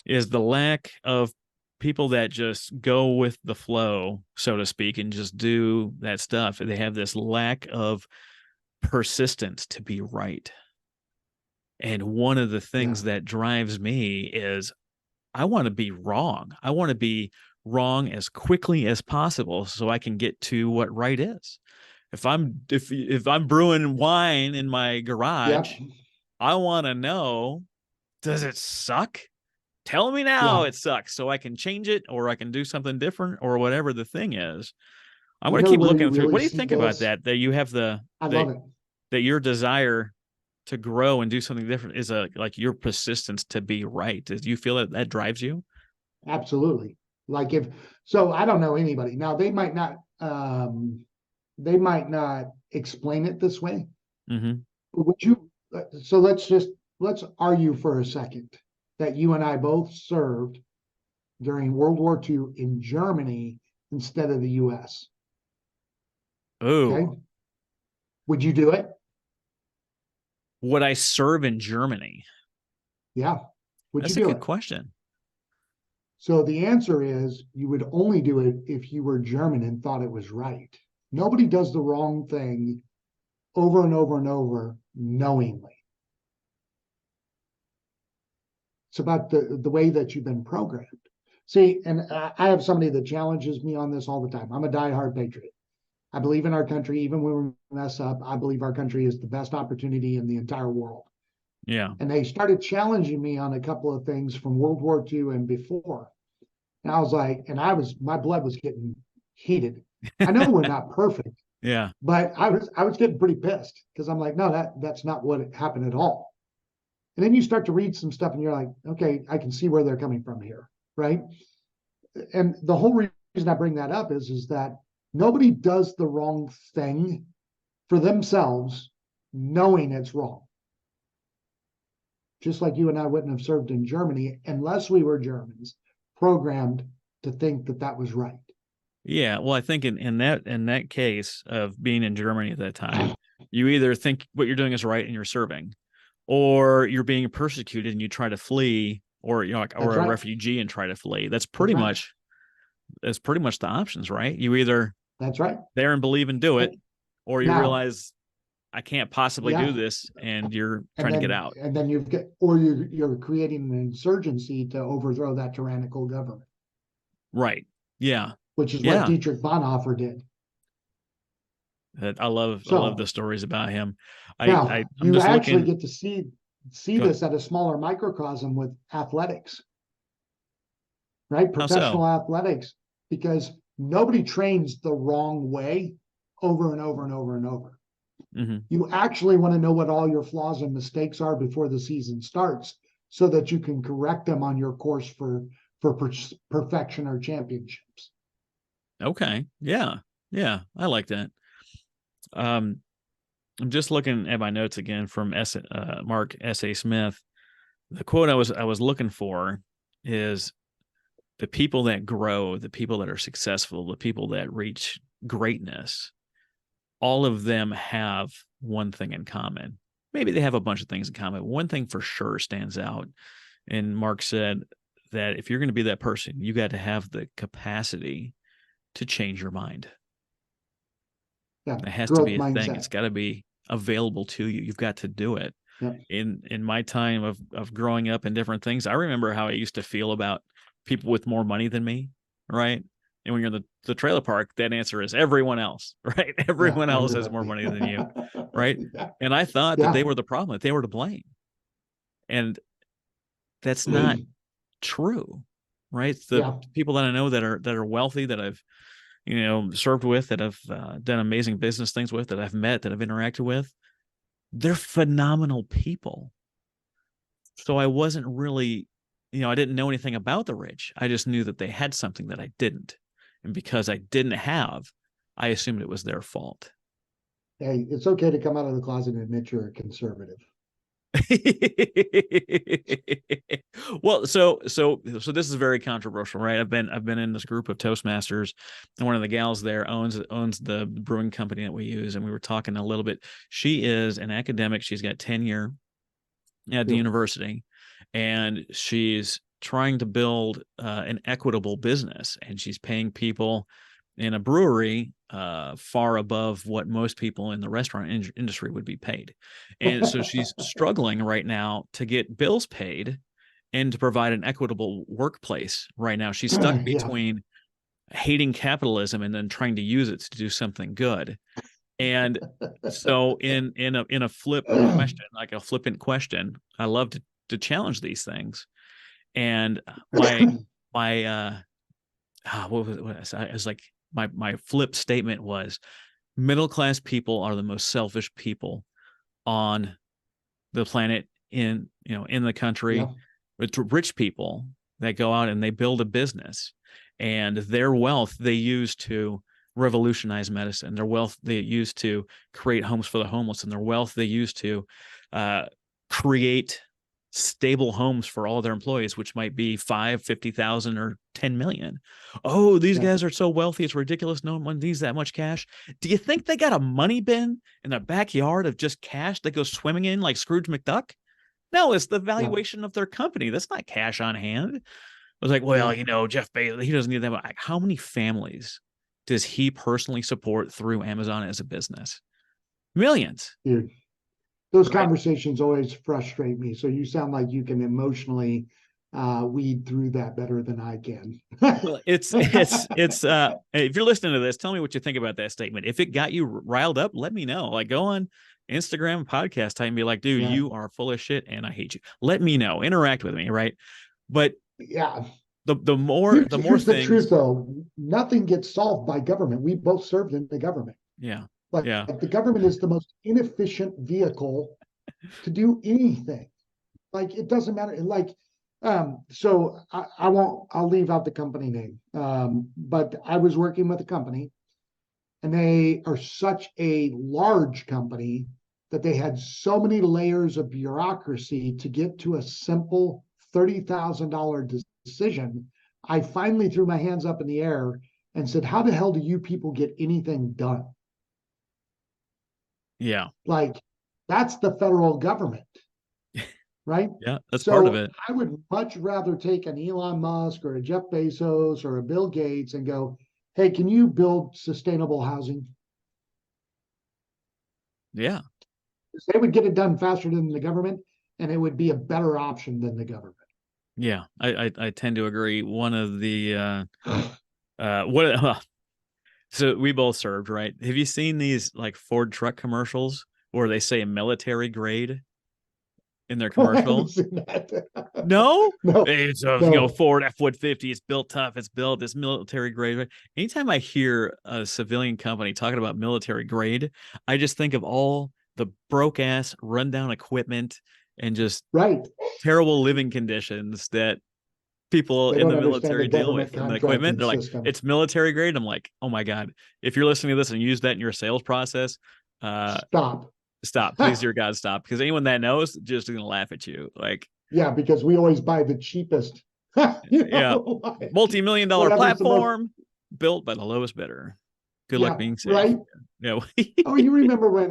S2: Is the lack of people that just go with the flow, so to speak, and just do that stuff. They have this lack of persistence to be right. And one of the things that drives me is I want to be wrong. I want to be wrong as quickly as possible so I can get to what right is. If I'm brewing wine in my garage, I want to know, does it suck? Tell me now it sucks so I can change it or I can do something different or whatever the thing is. I'm going to keep looking through. What do you think about that? That you have I love it. That your desire to grow and do something different is like your persistence to be right. Do you feel that drives you?
S3: Absolutely. Like I don't know anybody. Now they might not explain it this way.
S2: Mm-hmm.
S3: Would you, so let's argue for a second that you and I both served during World War II in Germany instead of the US.
S2: Oh.
S3: Okay. Would you do it?
S2: Would I serve in Germany?
S3: Yeah.
S2: That's a good question.
S3: So the answer is you would only do it if you were German and thought it was right. Nobody does the wrong thing over and over and over knowingly. It's about the way that you've been programmed. See, and I have somebody that challenges me on this all the time. I'm a diehard patriot. I believe in our country. Even when we mess up, I believe our country is the best opportunity in the entire world.
S2: Yeah.
S3: And they started challenging me on a couple of things from World War II and before. And I was like, my blood was getting heated. I know we're not perfect,
S2: Yeah.
S3: but I was getting pretty pissed because I'm like, no, that's not what happened at all. And then you start to read some stuff and you're like, okay, I can see where they're coming from here, right? And the whole reason I bring that up is that nobody does the wrong thing for themselves knowing it's wrong. Just like you and I wouldn't have served in Germany unless we were Germans programmed to think that that was right.
S2: Yeah. Well, I think in that case of being in Germany at that time, you either think what you're doing is right and you're serving, or you're being persecuted and you try to flee, or or a refugee and try to flee. That's pretty much the options, right? You either
S3: that's right
S2: there and believe and do it, or you realize I can't possibly do this, and you're trying to get out.
S3: And then you're creating an insurgency to overthrow that tyrannical government.
S2: Right. Yeah.
S3: Which is what Dietrich Bonhoeffer did.
S2: I love the stories about him.
S3: I'm you actually get to see this at a smaller microcosm with athletics, right? Professional athletics, because nobody trains the wrong way over and over and over and over.
S2: Mm-hmm.
S3: You actually want to know what all your flaws and mistakes are before the season starts, so that you can correct them on your course for perfection or championships.
S2: Okay. Yeah. Yeah. I like that. I'm just looking at my notes again from Mark S.A. Smith. The quote I was looking for is, the people that grow, the people that are successful, the people that reach greatness, all of them have one thing in common. Maybe they have a bunch of things in common. One thing for sure stands out. And Mark said that if you're going to be that person, you got to have the capacity to change your mind.
S3: Yeah,
S2: it has to be a thing. It's got to be available to you. You've got to do it.
S3: Yeah.
S2: In my time of growing up in different things, I remember how I used to feel about people with more money than me, right? And when you're in the trailer park, that answer is everyone else, right? Everyone else has more money than you, right? And I thought that they were the problem, that they were to blame. And that's not true, right? The people that I know that are wealthy, that I've served with, that I've done amazing business things with, that I've met, that I've interacted with, they're phenomenal people. So I wasn't really, I didn't know anything about the rich. I just knew that they had something that I didn't. And because I didn't have, I assumed it was their fault.
S3: Hey, it's okay to come out of the closet and admit you're a conservative.
S2: Well, so this is very controversial, right? I've been in this group of Toastmasters, and one of the gals there owns the brewing company that we use, and we were talking a little bit. She is an academic. She's got tenure at the university, and she's trying to build an equitable business, and she's paying people in a brewery far above what most people in the restaurant industry would be paid. And so she's struggling right now to get bills paid and to provide an equitable workplace right now. She's stuck between hating capitalism and then trying to use it to do something good. And so in a flip question, like a flippant question, I love to challenge these things. And my flip statement was, middle-class people are the most selfish people on the planet, in the country.
S3: Yeah.
S2: It's rich people that go out and they build a business, and their wealth they use to revolutionize medicine. Their wealth they use to create homes for the homeless, and their wealth they use to create stable homes for all their employees, which might be 50,000 or 10 million. Oh, these guys are so wealthy, it's ridiculous. No one needs that much cash. Do you think they got a money bin in their backyard of just cash that goes swimming in like Scrooge McDuck? No, it's the valuation of their company. That's not cash on hand. I was like, well, Jeff Bezos, he doesn't need that much. How many families does he personally support through Amazon as a business? Millions.
S3: Dude. Those conversations always frustrate me. So you sound like you can emotionally weed through that better than I can.
S2: Well, it's if you're listening to this, tell me what you think about that statement. If it got you riled up, let me know. Like, go on Instagram podcast type and be like, dude, you are full of shit and I hate you. Let me know. Interact with me, right? But the more
S3: Here's the truth,
S2: things.
S3: though. Nothing gets solved by government. We both served in the government.
S2: Yeah.
S3: Like,
S2: Yeah.
S3: the government is the most inefficient vehicle to do anything. Like, it doesn't matter. Like, so I won't, I'll leave out the company name. But I was working with a company, and they are such a large company that they had so many layers of bureaucracy to get to a simple $30,000 decision. I finally threw my hands up in the air and said, how the hell do you people get anything done?
S2: Yeah.
S3: Like, that's the federal government, right?
S2: Yeah. That's part of
S3: So
S2: it.
S3: I would much rather take an Elon Musk or a Jeff Bezos or a Bill Gates and go, hey, can you build sustainable housing?
S2: Yeah.
S3: They would get it done faster than the government, and it would be a better option than the government.
S2: Yeah. I tend to agree. One of the what so we both served, right? Have you seen these like Ford truck commercials where they say military grade in their
S3: I haven't
S2: commercial?
S3: seen that.
S2: No,
S3: No,
S2: it's a
S3: no.
S2: Ford F-150. It's built tough. It's built this military grade. Anytime I hear a civilian company talking about military grade, I just think of all the broke ass, rundown equipment and just
S3: Right.
S2: terrible living conditions that people
S3: They
S2: in
S3: don't
S2: the
S3: understand the
S2: military deal
S3: government
S2: with and the equipment.
S3: contracting
S2: They're like,
S3: system.
S2: it's military grade. I'm like, oh my God. If you're listening to this and use that in your sales process,
S3: Stop.
S2: stop. Please, dear God, stop. Because anyone that knows just gonna laugh at you. Like,
S3: Yeah, because we always buy the cheapest.
S2: yeah,
S3: Like,
S2: multi-million dollar
S3: whatever's the most.
S2: platform built by the lowest bidder. Good luck
S3: Yeah,
S2: being safe.
S3: right.
S2: Yeah.
S3: Oh, you remember when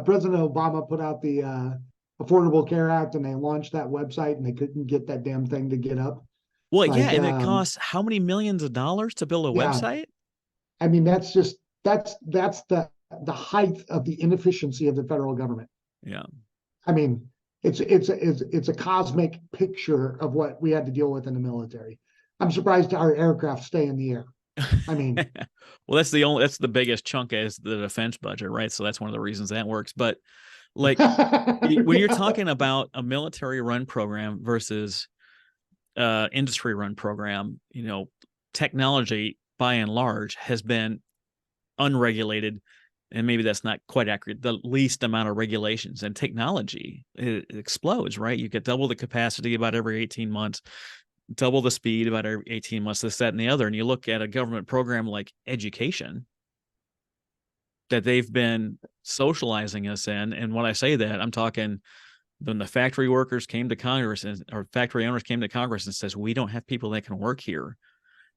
S3: President Obama put out the Affordable Care Act, and they launched that website, and they couldn't get that damn thing to get up?
S2: Well, yeah,
S3: Like,
S2: and it costs how many millions of dollars to build a
S3: yeah,
S2: website?
S3: I mean, that's the height of the inefficiency of the federal government.
S2: Yeah.
S3: I mean, it's a cosmic picture of what we had to deal with in the military. I'm surprised our aircraft stay in the air. I mean,
S2: Well, that's the biggest chunk is the defense budget, right? So that's one of the reasons that works. But like when you're
S3: yeah,
S2: talking about a military run program versus industry run program, technology by and large has been unregulated, and maybe that's not quite accurate, the least amount of regulations, and technology it explodes, right? You get double the capacity about every 18 months, double the speed about every 18 months, this, that, and the other. And you look at a government program like education that they've been socializing us in. And when I say that, I'm talking when the factory workers came to Congress or factory owners came to Congress and says, we don't have people that can work here.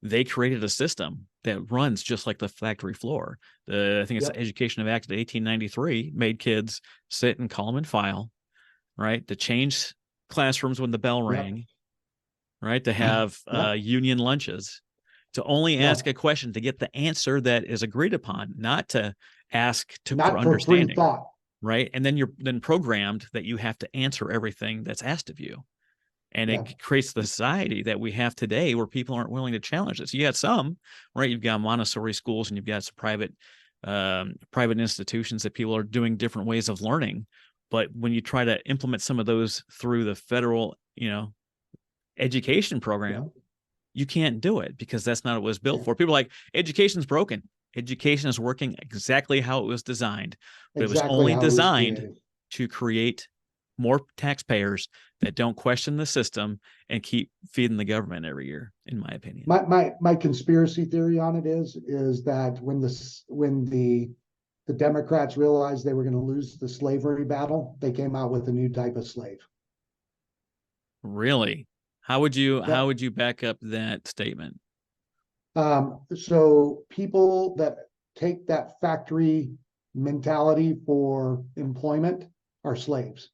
S2: They created a system that runs just like the factory floor. I think it's the Education Act of 1893 made kids sit in column and file, right? To change classrooms when the bell rang, right? To have union lunches, to only ask a question to get the answer that is agreed upon, not to ask for understanding.
S3: Free thought.
S2: Right. And then you're then programmed that you have to answer everything that's asked of you. And it creates the society that we have today where people aren't willing to challenge this. You got some, right? You've got Montessori schools and you've got some private institutions that people are doing different ways of learning. But when you try to implement some of those through the federal, education program, you can't do it because that's not what it was built for. People are like, education's broken. Education is working exactly how it was designed, but it was only designed to create more taxpayers that don't question the system and keep feeding the government every year, in my opinion.
S3: My conspiracy theory on it is that when the Democrats realized they were going to lose the slavery battle, they came out with a new type of slave.
S2: Really? How would you back up that statement?
S3: So people that take that factory mentality for employment are slaves.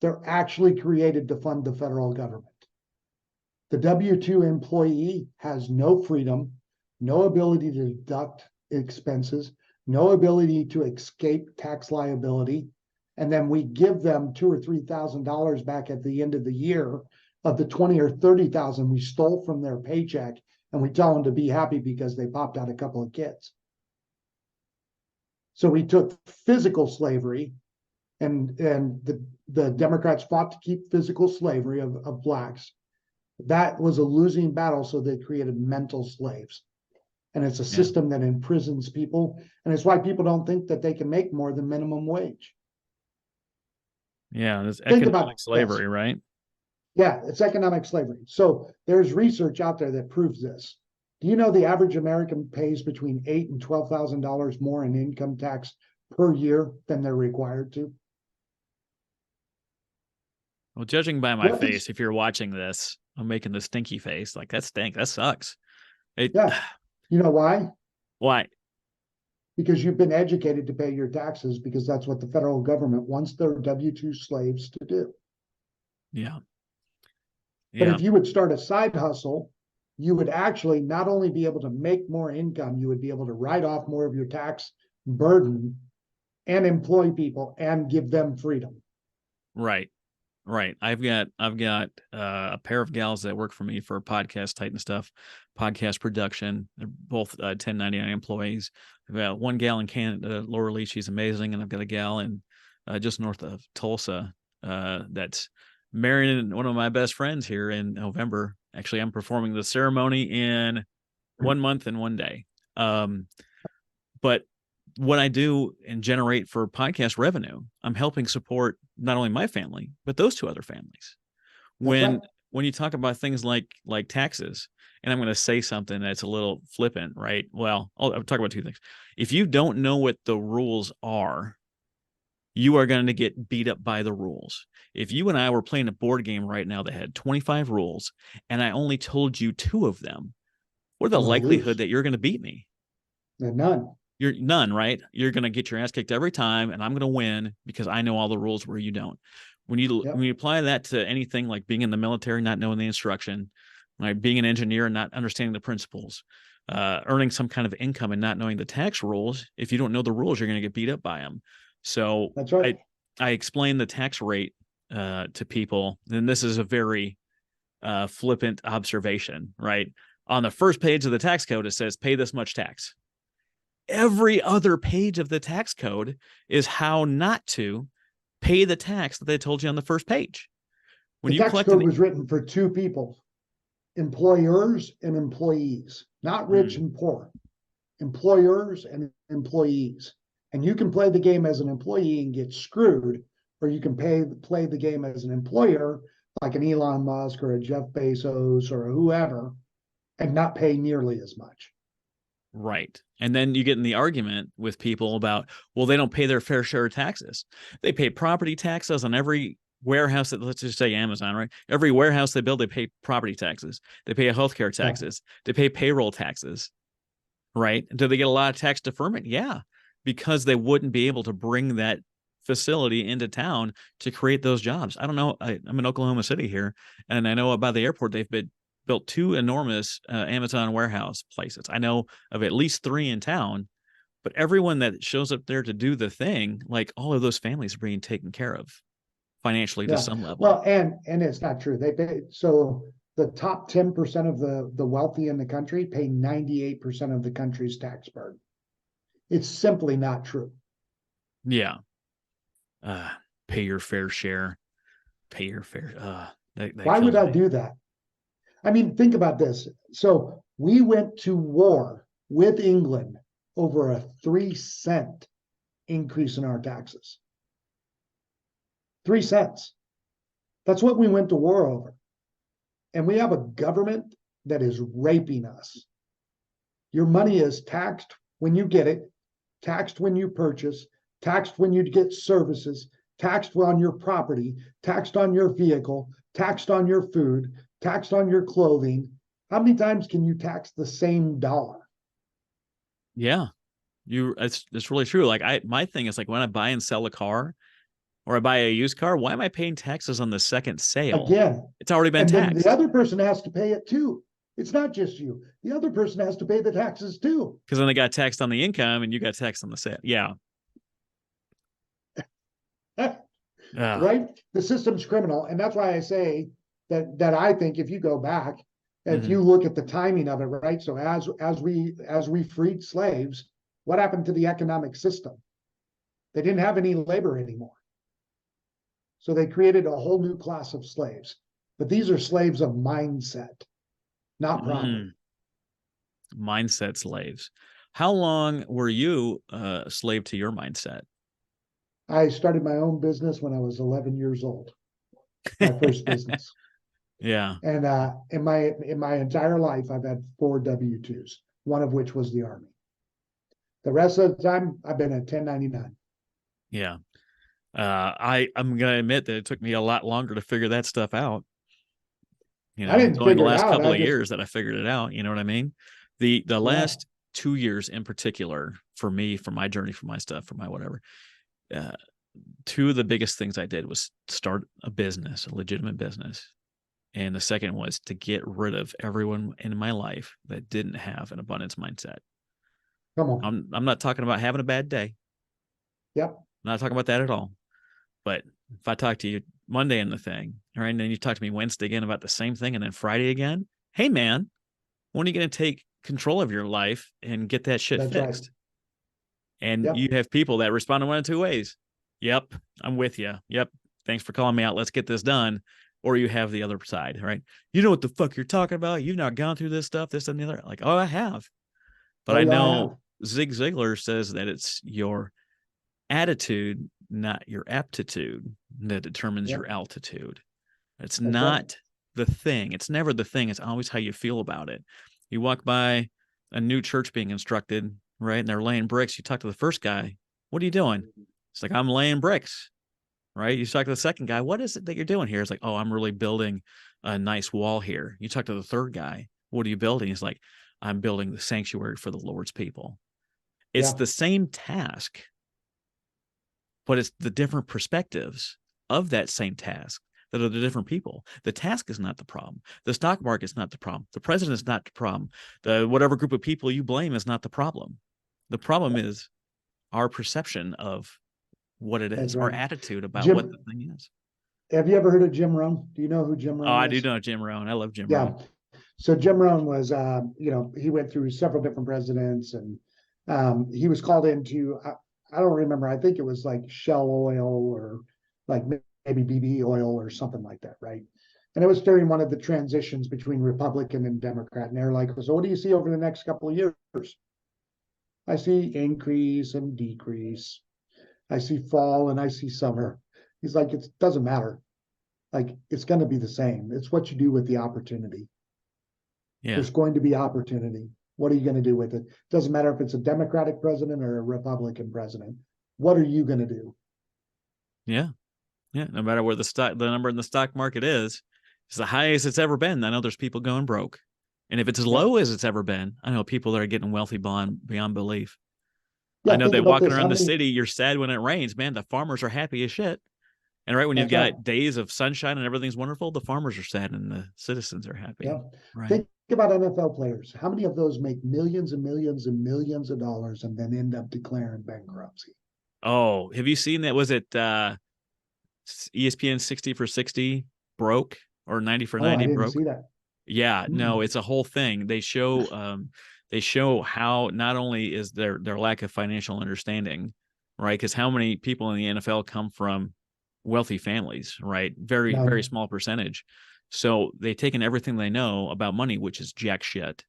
S3: They're actually created to fund the federal government. The W-2 employee has no freedom, no ability to deduct expenses, no ability to escape tax liability. And then we give them $2,000 or $3,000 back at the end of the year of the 20 or 30,000 we stole from their paycheck. And we tell them to be happy because they popped out a couple of kids. So we took physical slavery, and the Democrats fought to keep physical slavery of blacks. That was a losing battle, so they created mental slaves. And it's a
S2: Yeah.
S3: system that imprisons people. And it's why people don't think that they can make more than minimum wage.
S2: Yeah. There's
S3: Think about
S2: economic slavery, right?
S3: Yeah, it's economic slavery. So there's research out there that proves this. Do you know the average American pays between $8,000 and $12,000 more in income tax per year than they're required to?
S2: Well, judging by my
S3: What is,
S2: face, if you're watching this, I'm making the stinky face. Like that stink. That sucks. It,
S3: yeah, you know why?
S2: why?
S3: Because you've been educated to pay your taxes because that's what the federal government wants their W-2 slaves to do.
S2: Yeah.
S3: But
S2: Yeah.
S3: if you would start a side hustle, you would actually not only be able to make more income, you would be able to write off more of your tax burden and employ people and give them freedom.
S2: Right. Right. I've got a pair of gals that work for me for podcast Titan stuff, podcast production. They're both 1099 employees. I've got one gal in Canada, Laura Lee. She's amazing, and I've got a gal in just north of Tulsa that's marrying one of my best friends here in November. Actually, I'm performing the ceremony in 1 month and 1 day. But what I do and generate for podcast revenue, I'm helping support not only my family, but those two other families. When you talk about things like taxes, and I'm going to say something that's a little flippant, right? Well, I'll talk about two things. If you don't know what the rules are, you are going to get beat up by the rules. If you and I were playing a board game right now that had 25 rules, and I only told you 2 of them, what are the likelihood that you're going to beat me?
S3: None.
S2: You're none, right? You're going to get your ass kicked every time, and I'm going to win because I know all the rules where you don't. When you apply that to anything like being in the military, not knowing the instruction, like being an engineer and not understanding the principles, earning some kind of income and not knowing the tax rules, if you don't know the rules, you're going to get beat up by them. So
S3: that's right.
S2: I explain the tax rate to people, and this is a very flippant observation, right? On the first page of the tax code, it says pay this much tax. Every other page of the tax code is how not to pay the tax that they told you on the first page.
S3: When the tax code was written for 2 people, employers and employees, not rich and poor, employers and employees. And you can play the game as an employee and get screwed, or you can play the game as an employer, like an Elon Musk or a Jeff Bezos or whoever, and not pay nearly as much.
S2: Right. And then you get in the argument with people about, well, they don't pay their fair share of taxes. They pay property taxes on every warehouse that, let's just say Amazon, right? Every warehouse they build, they pay property taxes. They pay healthcare taxes. They pay payroll taxes, right? Do they get a lot of tax deferment? Yeah, because they wouldn't be able to bring that facility into town to create those jobs. I don't know. I'm in Oklahoma City here, and I know by the airport they've built 2 enormous Amazon warehouse places. I know of at least 3 in town, but everyone that shows up there to do the thing, like all of those families are being taken care of financially to some level.
S3: Well, and it's not true. They pay, so the top 10% of the wealthy in the country pay 98% of the country's tax burden. It's simply not true.
S2: Yeah. Pay your fair share. Pay your fair.
S3: Why would I do that? I mean, think about this. So we went to war with England over a 3-cent increase in our taxes. 3 cents. That's what we went to war over. And we have a government that is raping us. Your money is taxed when you get it, taxed when you purchase, taxed when you get services, taxed on your property, taxed on your vehicle, taxed on your food, taxed on your clothing. How many times can you tax the same dollar?
S2: Yeah, it's really true. Like my thing is like when I buy and sell a car or I buy a used car, why am I paying taxes on the second sale?
S3: Again,
S2: it's already been
S3: and
S2: taxed.
S3: Then the other person has to pay it too. It's not just you. The other person has to pay the taxes too.
S2: Because then they got taxed on the income and you got taxed on the sale. Yeah.
S3: Right? The system's criminal. And that's why I say that I think if you go back, if you look at the timing of it, right? So as we freed slaves, what happened to the economic system? They didn't have any labor anymore. So they created a whole new class of slaves. But these are slaves of mindset, not property.
S2: Mindset slaves. How long were you a slave to your mindset?
S3: I started my own business when I was 11 years old, my first business.
S2: Yeah.
S3: And in my entire life, I've had 4 W-2s, one of which was the Army. The rest of the time, I've been at 1099.
S2: Yeah. I'm going to admit that it took me a lot longer to figure that stuff out. You know,
S3: I
S2: it's
S3: didn't
S2: only the
S3: figure it
S2: last
S3: out.
S2: couple of years that I figured it out. You know what I mean? The
S3: Yeah.
S2: last 2 years in particular for me, for my journey, for my stuff, for my whatever, 2 of the biggest things I did was start a business, a legitimate business. And the second was to get rid of everyone in my life that didn't have an abundance mindset.
S3: Come on.
S2: I'm not talking about having a bad day.
S3: Yep.
S2: I'm not talking about that at all. But if I talk to you Monday on the thing, all right, and then you talk to me Wednesday again about the same thing, and then Friday again, hey man, when are you going to take control of your life and get that shit
S3: That's
S2: fixed?
S3: right.
S2: And
S3: Yep.
S2: you have people that respond in one of 2 ways. Yep, I'm with you. Yep, thanks for calling me out. Let's get this done. Or you have the other side, right? You know what the fuck you're talking about. You've not gone through this stuff, this and the other. Like, oh, I have. But I
S3: yeah,
S2: know Zig Ziglar says that it's your attitude, not your aptitude, that determines your altitude. It's
S3: That's
S2: not
S3: right.
S2: the thing. It's never the thing. It's always how you feel about it. You walk by a new church being constructed, right? And they're laying bricks. You talk to the first guy. What are you doing? It's like, I'm laying bricks, right? You talk to the second guy. What is it that you're doing here? It's like, oh, I'm really building a nice wall here. You talk to the third guy. What are you building? He's like, I'm building the sanctuary for the Lord's people. It's the same task, but it's the different perspectives of that same task that are the different people. The task is not the problem. The stock market's not the problem. The president is not the problem. The whatever group of people you blame is not the problem. The problem is our perception of what it is, our attitude about what the thing is.
S3: Have you ever heard of Jim Rohn? Do you know who Jim Rohn is?
S2: Oh, I do know Jim Rohn. I love Jim Rohn.
S3: So Jim Rohn was, he went through several different presidents, and he was called into, I don't remember, I think it was like Shell Oil or like maybe BB Oil or something like that, right? And it was during one of the transitions between Republican and Democrat. And they're like, so what do you see over the next couple of years? I see increase and decrease. I see fall and I see summer. He's like, it doesn't matter. Like, it's going to be the same. It's what you do with the opportunity.
S2: Yeah.
S3: There's going to be opportunity. What are you going to do with it? Doesn't matter if it's a Democratic president or a Republican president. What are you going to do?
S2: Yeah. Yeah. No matter where the number in the stock market is, it's the highest it's ever been. I know there's people going broke. And if it's as low as it's ever been, I know people that are getting wealthy beyond belief. I know that walking around the city, you're sad when it rains, man. The farmers are happy as shit. And right when you've got days of sunshine and everything's wonderful, the farmers are sad and the citizens are happy.
S3: Yeah.
S2: Right.
S3: Think about NFL players. How many of those make millions and millions and millions of dollars and then end up declaring bankruptcy?
S2: Oh, have you seen that? Was it ESPN 60 for 60 broke or 90 for 90
S3: I didn't
S2: broke?
S3: see that.
S2: Yeah, no, it's a whole thing. They show how not only is their lack of financial understanding, right? Because how many people in the NFL come from wealthy families, right? Very, very small percentage. So they've taken everything they know about money, which is jack shit,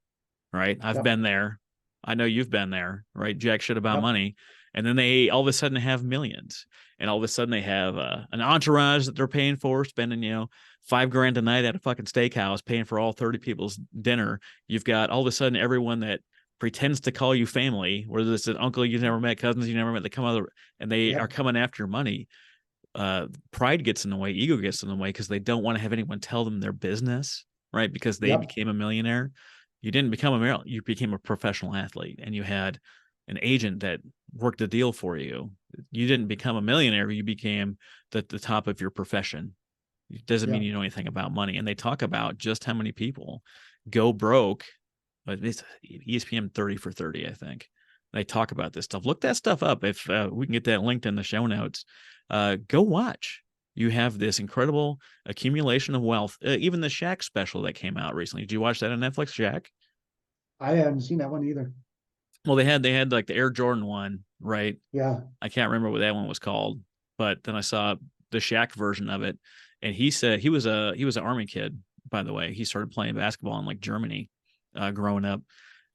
S2: right? I've been there. I know you've been there, right? Jack shit about money. And then they all of a sudden have millions. And all of a sudden they have an entourage that they're paying for, spending, $5,000 a night at a fucking steakhouse, paying for all 30 people's dinner. You've got all of a sudden everyone that pretends to call you family, whether it's an uncle you never met, cousins you never met, they come out and they are coming after your money. Pride gets in the way, ego gets in the way because they don't want to have anyone tell them their business, right? Because they became a millionaire. You didn't become a millionaire, you became a professional athlete, and you had an agent that worked the deal for you. You didn't become a millionaire, you became the top of your profession. It doesn't mean you know anything about money. And they talk about just how many people go broke. But it's ESPN 30 for 30, I think. They talk about this stuff. Look that stuff up. If we can get that linked in the show notes, go watch. You have this incredible accumulation of wealth. Even the Shaq special that came out recently. Did you watch that on Netflix, Shaq?
S3: I haven't seen that one either.
S2: Well, they had like the Air Jordan one, right?
S3: Yeah.
S2: I can't remember what that one was called, but then I saw the Shaq version of it, And he said he was an Army kid, by the way. He started playing basketball in like Germany, growing up.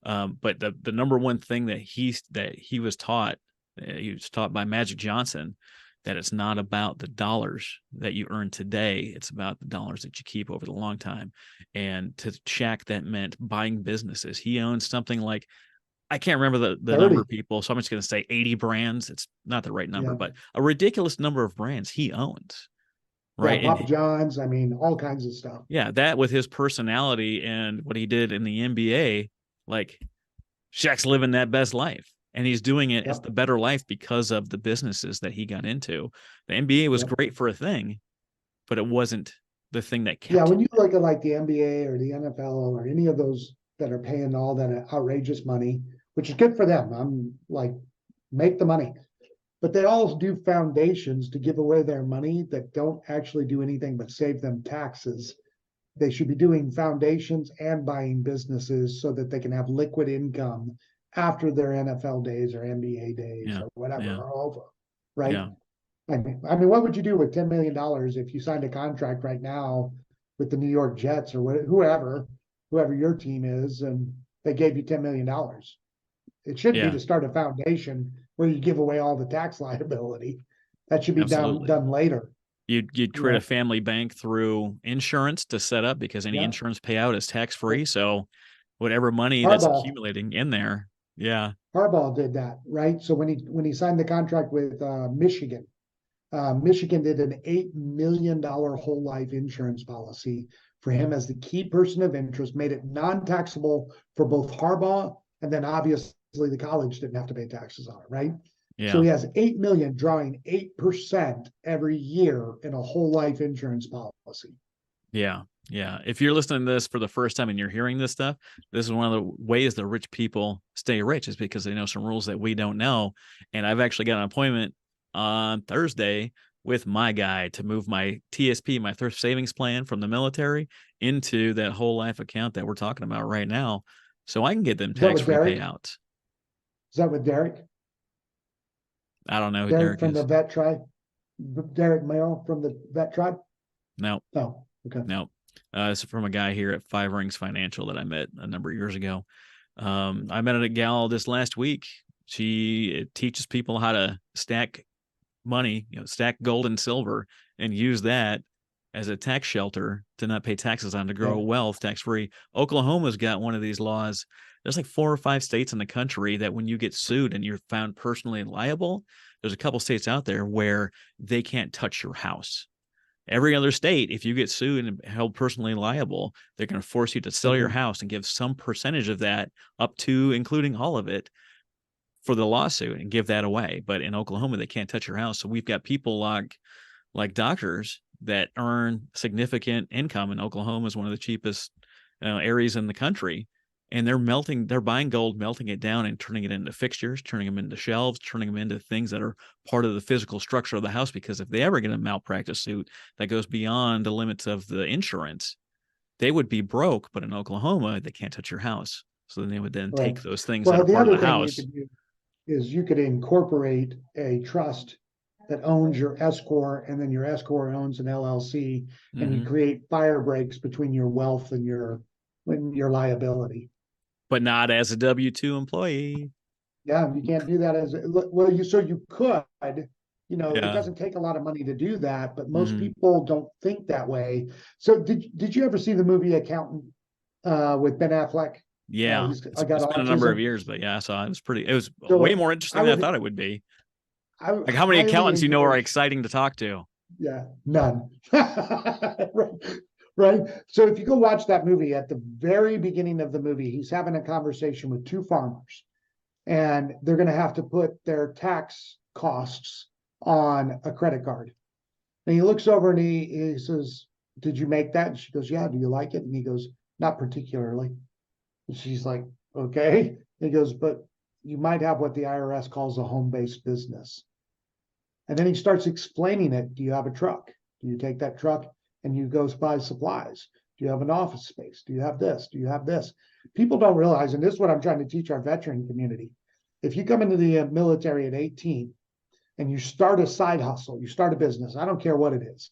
S2: But the number one thing that he was taught by Magic Johnson, that it's not about the dollars that you earn today, it's about the dollars that you keep over the long time. And to Shaq, that meant buying businesses. He owned something like, I can't remember the number of people, so I'm just going to say 80 brands. It's not the right number, but a ridiculous number of brands he owns. Right.
S3: Yeah, Papa John's, I mean, all kinds of stuff.
S2: Yeah, that with his personality and what he did in the NBA, like Shaq's living that best life. And he's doing it as the better life because of the businesses that he got into. The NBA was great for a thing, but it wasn't the thing that kept.
S3: Yeah, when you look at like the NBA or the NFL or any of those that are paying all that outrageous money, which is good for them. I'm like, make the money. But they all do foundations to give away their money that don't actually do anything but save them taxes. They should be doing foundations and buying businesses so that they can have liquid income after their NFL days or NBA days or whatever are over, right?
S2: Yeah.
S3: I mean, what would you do with $10 million if you signed a contract right now with the New York Jets or whoever your team is, and they gave you $10 million? It should be to start a foundation where you give away all the tax liability. That should be done later.
S2: You'd create a family bank through insurance to set up, because any insurance payout is tax-free. So whatever money that's accumulating in there. Yeah.
S3: Harbaugh did that, right? So when he signed the contract with Michigan, Michigan did an $8 million whole life insurance policy for him as the key person of interest, made it non-taxable for both Harbaugh, and then obviously the college didn't have to pay taxes on it, right? Yeah. So he has 8 million drawing 8% every year in a whole life insurance policy.
S2: Yeah. Yeah. If you're listening to this for the first time and you're hearing this stuff, this is one of the ways that rich people stay rich, is because they know some rules that we don't know. And I've actually got an appointment on Thursday with my guy to move my TSP, my thrift savings plan, from the military into that whole life account that we're talking about right now, so I can get them tax-free payouts.
S3: Is that with Derek?
S2: I don't know who
S3: Derek from
S2: is.
S3: the vet tribe. Derek Mayo from the vet tribe.
S2: No.
S3: Oh, okay.
S2: No. It's from a guy here at Five Rings Financial that I met a number of years ago. I met a gal this last week. She teaches people how to stack money, stack gold and silver, and use that as a tax shelter to not pay taxes on, to grow wealth tax-free. Oklahoma's got one of these laws. There's like 4 or 5 states in the country that when you get sued and you're found personally liable, there's a couple states out there where they can't touch your house. Every other state, if you get sued and held personally liable, they're going to force you to sell your house and give some percentage of that, up to including all of it, for the lawsuit, and give that away. But in Oklahoma, they can't touch your house. So we've got people like doctors that earn significant income. And Oklahoma is one of the cheapest areas in the country. And they're buying gold, melting it down and turning it into fixtures, turning them into shelves, turning them into things that are part of the physical structure of the house. Because if they ever get a malpractice suit that goes beyond the limits of the insurance, they would be broke. But in Oklahoma, they can't touch your house. So then they would then take those things that are part of the house.
S3: Is you could incorporate a trust that owns your S-corp, and then your S-corp owns an LLC, and you create fire breaks between your wealth and your liability.
S2: But not as a W-2 employee.
S3: Yeah, you can't do that you could. It doesn't take a lot of money to do that, but most people don't think that way. So did you ever see the movie Accountant with Ben Affleck?
S2: Yeah, it's been a number of years, but yeah, so it was way more interesting than I thought it would be. Like, how many accountants are exciting to talk to?
S3: Yeah, none. Right. So if you go watch that movie, at the very beginning of the movie, he's having a conversation with 2 farmers, and they're going to have to put their tax costs on a credit card. And he looks over and he says, "Did you make that?" And she goes, "Yeah. Do you like it?" And he goes, "Not particularly." And she's like, "Okay." And he goes, "But you might have what the IRS calls a home-based business." And then he starts explaining it. Do you have a truck? Do you take that truck and you go buy supplies? Do you have an office space? Do you have this? Do you have this? People don't realize, and this is what I'm trying to teach our veteran community. If you come into the military at 18 and you start a side hustle, you start a business, I don't care what it is.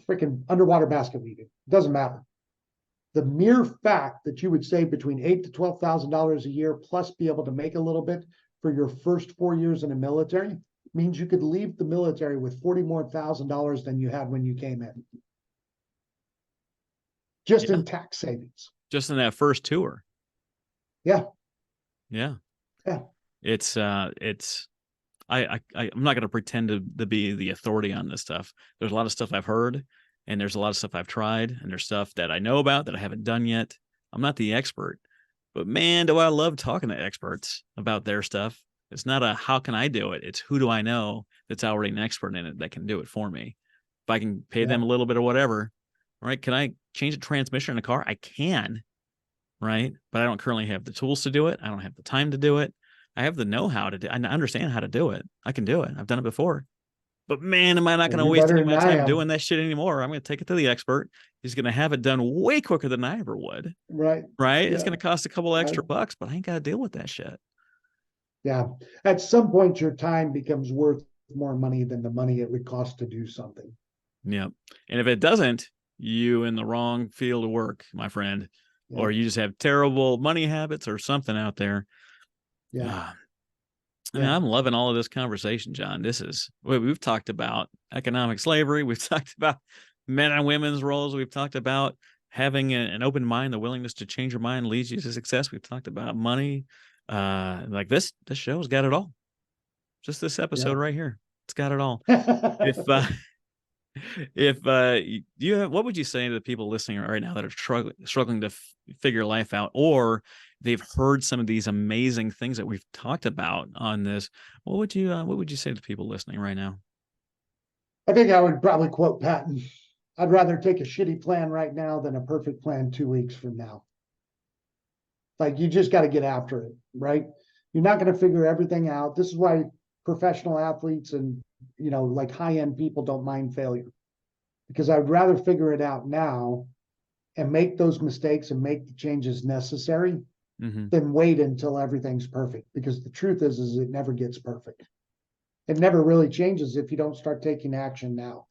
S3: freaking underwater basket weaving. Doesn't matter. The mere fact that you would save between $8,000 to $12,000 a year, plus be able to make a little bit for your first 4 years in the military, means you could leave the military with $40,000 more than you had when you came in. Just in tax savings.
S2: Just in that first tour.
S3: Yeah.
S2: Yeah.
S3: Yeah.
S2: I'm not going to pretend to be the authority on this stuff. There's a lot of stuff I've heard, and there's a lot of stuff I've tried, and there's stuff that I know about that I haven't done yet. I'm not the expert, but man, do I love talking to experts about their stuff. It's not a how can I do it? It's who do I know that's already an expert in it that can do it for me. If I can pay them a little bit or whatever, right? Can I change a transmission in a car? I can, right? But I don't currently have the tools to do it. I don't have the time to do it. I have the know-how to do. I understand how to do it. I can do it. I've done it before. But man, am I not going to waste any of my time doing that shit anymore? I'm going to take it to the expert. He's going to have it done way quicker than I ever would.
S3: Right.
S2: Right. Yeah. It's going to cost a couple extra bucks, but I ain't got to deal with that shit.
S3: Yeah. At some point, your time becomes worth more money than the money it would cost to do something.
S2: Yeah. And if it doesn't, you in the wrong field of work, my friend, or you just have terrible money habits or something out there.
S3: Yeah.
S2: I mean, I'm loving all of this conversation, John. We've talked about economic slavery. We've talked about men and women's roles. We've talked about having an open mind, the willingness to change your mind leads you to success. We've talked about money. Like this show's got it all. Just this episode right here. It's got it all. What would you say to the people listening right now that are struggling to figure life out, or they've heard some of these amazing things that we've talked about on this? What would you say to people listening right now?
S3: I think I would probably quote Patton. I'd rather take a shitty plan right now than a perfect plan 2 weeks from now. Like, you just got to get after it, right? You're not going to figure everything out. This is why professional athletes and, like high-end people don't mind failure, because I'd rather figure it out now and make those mistakes and make the changes necessary than wait until everything's perfect. Because the truth is it never gets perfect. It never really changes if you don't start taking action now.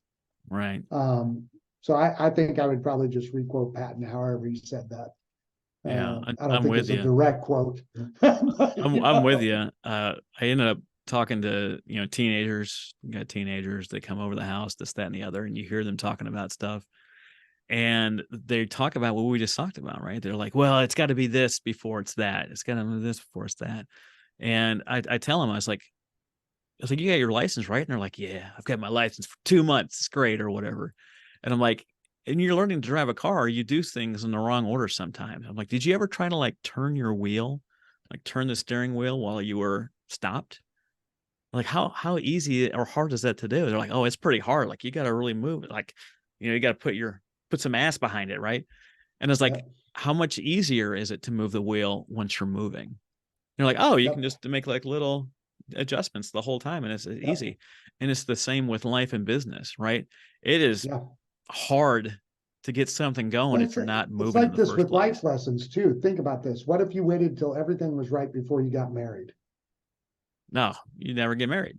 S2: Right.
S3: So I think I would probably just requote Patton, however he said that.
S2: Yeah,
S3: I don't think it's a direct quote.
S2: I'm with you. I ended up talking to teenagers. You got teenagers that come over the house, this, that, and the other, and you hear them talking about stuff, and they talk about what we just talked about, right? They're like, well, it's got to be this before it's that. It's got to be this before it's that. And I tell them, I was like, you got your license, right? And they're like, yeah, I've got my license for 2 months. It's great, or whatever. And I'm like, and you're learning to drive a car, you do things in the wrong order sometimes. I'm like, did you ever try to like turn your wheel, like turn the steering wheel while you were stopped? Like how easy or hard is that to do? They're like, oh, it's pretty hard. Like, you got to really move it. Like, you got to put some ass behind it. Right. And it's like, how much easier is it to move the wheel once you're moving? You're like, oh, you can just make like little adjustments the whole time, and it's easy. And it's the same with life and business, right? It is hard to get something going if you're not moving.
S3: It's like this with life lessons too. Think about this. What if you waited till everything was right before you got married?
S2: No, you never get married.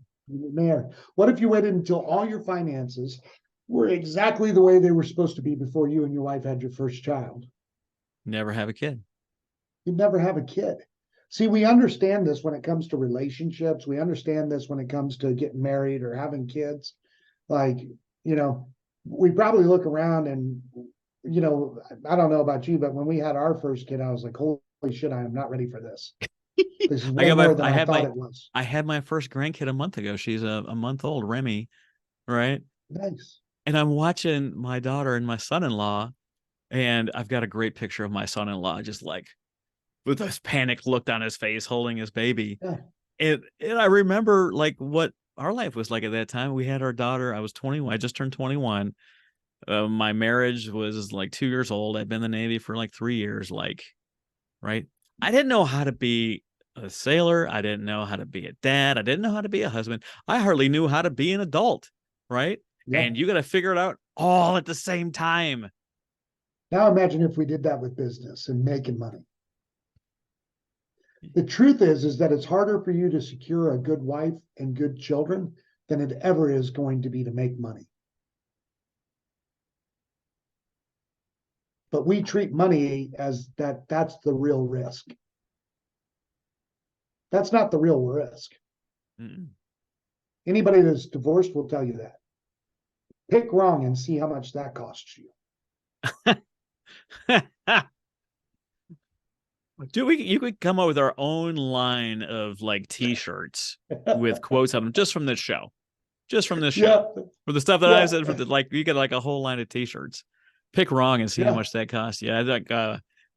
S3: What if you waited until all your finances were exactly the way they were supposed to be before you and your wife had your first child?
S2: Never have a kid.
S3: You'd never have a kid. See, we understand this when it comes to relationships. We understand this when it comes to getting married or having kids. Like, we probably look around and, I don't know about you, but when we had our first kid, I was like, holy shit, I am not ready for this. This is way more than I thought it was.
S2: I had my first grandkid a month ago. She's a month old, Remy, right?
S3: Nice.
S2: And I'm watching my daughter and my son-in-law, and I've got a great picture of my son-in-law just like with this panic look on his face, holding his baby.
S3: Yeah.
S2: And I remember like what our life was like at that time. We had our daughter. I was 21. I just turned 21. My marriage was like 2 years old. I'd been in the Navy for like 3 years. Like, right. I didn't know how to be a sailor. I didn't know how to be a dad. I didn't know how to be a husband. I hardly knew how to be an adult. Right. Yeah. And you got to figure it out all at the same time.
S3: Now imagine if we did that with business and making money. The truth is that it's harder for you to secure a good wife and good children than it ever is going to be to make money. but we treat money as that's the real risk. That's not the real risk.
S2: Mm.
S3: Anybody that's divorced will tell you that. Pick wrong and see how much that costs you.
S2: You could come up with our own line of like t-shirts with quotes on them just from this show. Just from this show.
S3: Yeah.
S2: For the stuff that
S3: Yeah.
S2: I said, like you get like a whole line of t-shirts. Pick wrong and see how
S3: Yeah.
S2: much that costs. Yeah, like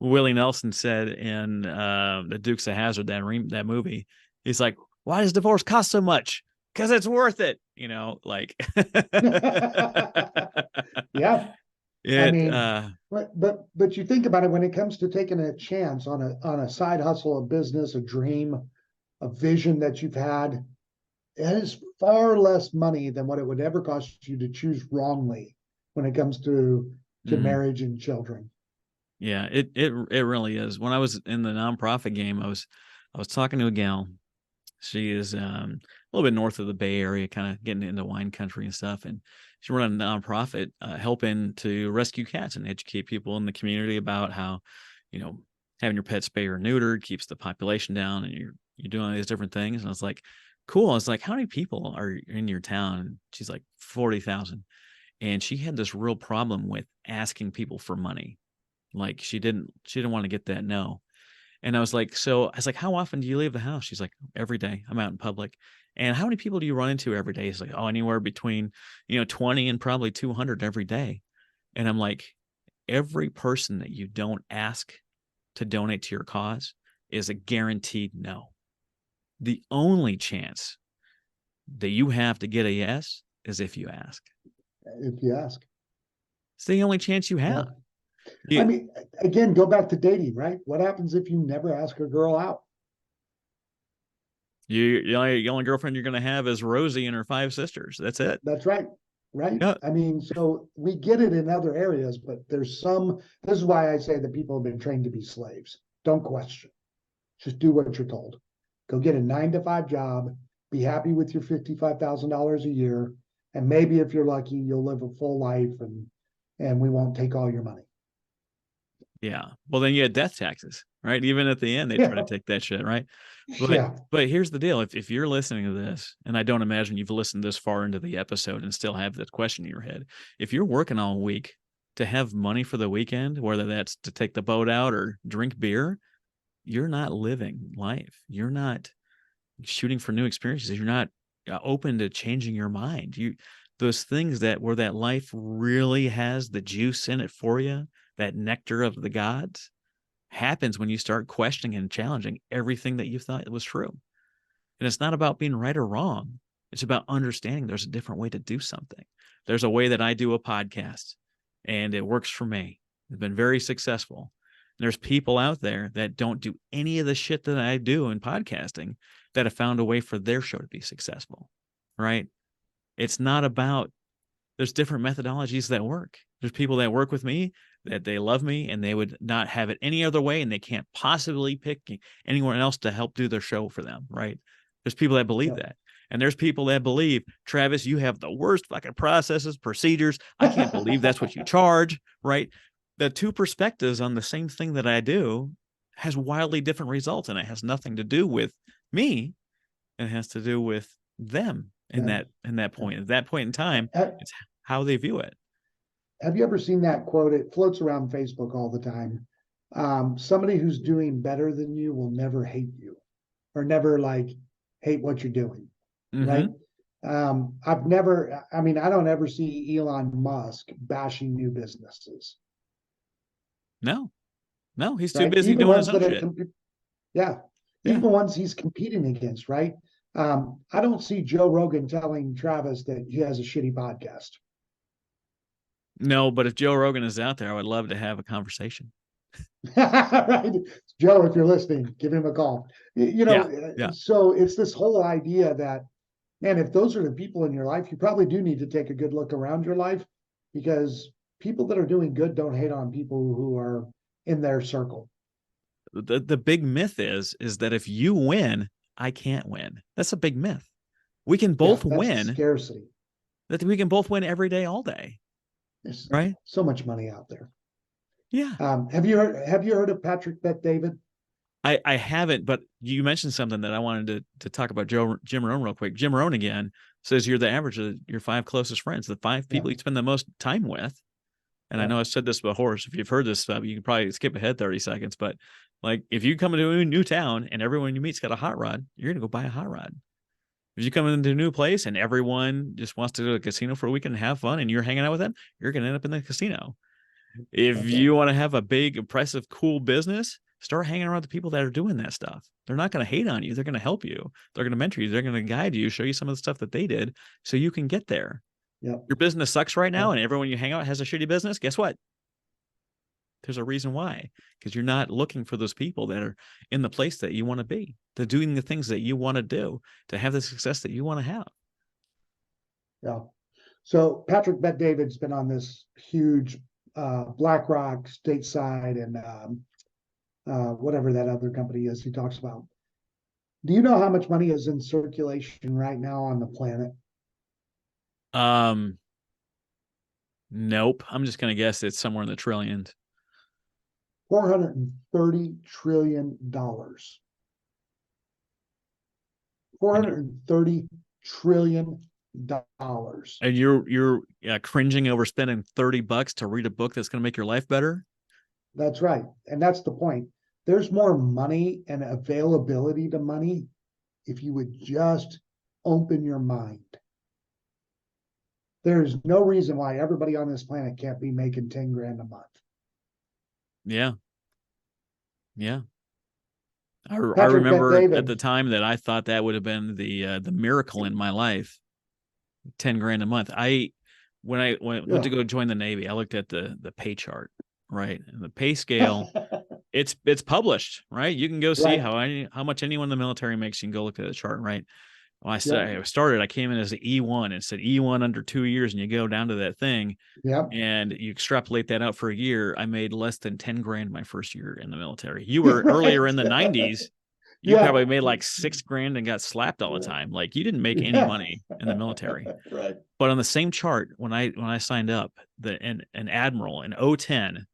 S2: Willie Nelson said in the Dukes of Hazzard, that movie. He's like, why does divorce cost so much? Because it's worth it. You know, like
S3: Yeah.
S2: it.
S3: I mean, but you think about it, when it comes to taking a chance on a side hustle, a business, a dream, a vision that you've had, it is far less money than what it would ever cost you to choose wrongly when it comes to marriage and children.
S2: Yeah, it really is. When I was in the nonprofit game, I was talking to a gal. She is a little bit north of the Bay Area, kind of getting into wine country and stuff. And she's running a nonprofit helping to rescue cats and educate people in the community about how, you know, having your pet spayed or neutered keeps the population down, and you're doing all these different things. And I was like, cool. I was like, how many people are in your town? And she's like 40,000. And she had this real problem with asking people for money. Like she didn't want to get that no. And I was like, how often do you leave the house? She's like, every day. I'm out in public. And how many people do you run into every day? It's like, oh, anywhere between, 20 and probably 200 every day. And I'm like, every person that you don't ask to donate to your cause is a guaranteed no. The only chance that you have to get a yes is if you ask.
S3: If you ask.
S2: It's the only chance you have.
S3: I mean, again, go back to dating, right? What happens if you never ask a girl out?
S2: The only girlfriend you're going to have is Rosie and her 5 sisters. That's it.
S3: That's right. Right.
S2: Yeah.
S3: I mean, so we get it in other areas, but this is why I say that people have been trained to be slaves. Don't question. Just do what you're told. Go get a 9-to-5 job, be happy with your $55,000 a year. And maybe if you're lucky, you'll live a full life and we won't take all your money.
S2: Yeah. Well, then you had death taxes, right? Even at the end, they try to take that shit, right? But here's the deal. If you're listening to this, and I don't imagine you've listened this far into the episode and still have that question in your head, if you're working all week to have money for the weekend, whether that's to take the boat out or drink beer, you're not living life. You're not shooting for new experiences. You're not open to changing your mind. Those things where that life really has the juice in it for you, that nectar of the gods, happens when you start questioning and challenging everything that you thought was true. And it's not about being right or wrong. It's about understanding there's a different way to do something. There's a way that I do a podcast, and it works for me. It's been very successful. And there's people out there that don't do any of the shit that I do in podcasting that have found a way for their show to be successful, right? It's not about, there's different methodologies that work. There's people that work with me that they love me and they would not have it any other way, and they can't possibly pick anyone else to help do their show for them, right? There's people that believe that. And there's people that believe, Travis, you have the worst fucking processes, procedures. I can't believe that's what you charge, right? The two perspectives on the same thing that I do has wildly different results, and it has nothing to do with me. It has to do with them in that point. At that point in time, it's how they view it.
S3: Have you ever seen that quote? It floats around Facebook all the time. Somebody who's doing better than you will never hate you, or never hate what you're doing. Right. I don't ever see Elon Musk bashing new businesses.
S2: No, he's too busy doing his own shit.
S3: Even ones he's competing against, right? I don't see Joe Rogan telling Travis that he has a shitty podcast.
S2: No, but if Joe Rogan is out there, I would love to have a conversation.
S3: Right. Joe, if you're listening, give him a call. So it's this whole idea that, man, if those are the people in your life, you probably do need to take a good look around your life, because people that are doing good don't hate on people who are in their circle.
S2: The big myth is that if you win, I can't win. That's a big myth. We can both win.
S3: Scarcity.
S2: That we can both win every day, all day.
S3: There's
S2: right?
S3: So much money out there.
S2: Yeah.
S3: Have you heard of Patrick Bet David?
S2: I haven't, but you mentioned something that I wanted to talk about. Jim Rohn real quick. Jim Rohn again says you're the average of your 5 closest friends, the 5 people you spend the most time with. And I know I said this before, so if you've heard this stuff, you can probably skip ahead 30 seconds. But like, if you come into a new town and everyone you meet's got a hot rod, you're gonna go buy a hot rod. If you come into a new place and everyone just wants to go to a casino for a weekend and have fun, and you're hanging out with them, you're gonna end up in the casino. If you want to have a big, impressive, cool business, start hanging around the people that are doing that stuff. They're not going to hate on you. They're going to help you. They're going to mentor you. They're going to guide you, show you some of the stuff that they did so you can get there.
S3: Yep.
S2: Your business sucks right now and everyone you hang out has a shitty business. Guess what? There's a reason why, because you're not looking for those people that are in the place that you want to be, to doing the things that you want to do, to have the success that you want to have.
S3: Yeah. So Patrick Bet David's been on this huge BlackRock stateside and whatever that other company is he talks about. Do you know how much money is in circulation right now on the planet?
S2: Nope. I'm just going to guess it's somewhere in the trillions.
S3: $430 trillion. $430 trillion.
S2: And you're cringing over spending $30 to read a book that's going to make your life better.
S3: That's right. And that's the point. There's more money and availability to money if you would just open your mind. There's no reason why everybody on this planet can't be making 10 grand a month.
S2: Yeah. Yeah. I remember at the time that I thought that would have been the miracle in my life. 10 grand a month. When I went to go join the Navy, I looked at the pay chart, right? And the pay scale, it's published, right? You can go see how much anyone in the military makes. You can go look at the chart, right? When I started, I came in as an E1 and said E1 under 2 years, and you go down to that thing, and you extrapolate that out for a year. I made less than 10 grand my first year in the military. You were earlier in the 90s. You probably made like 6 grand and got slapped all the time. Like, you didn't make any money in the military.
S3: Right.
S2: But on the same chart, when I signed up, an admiral, an 010,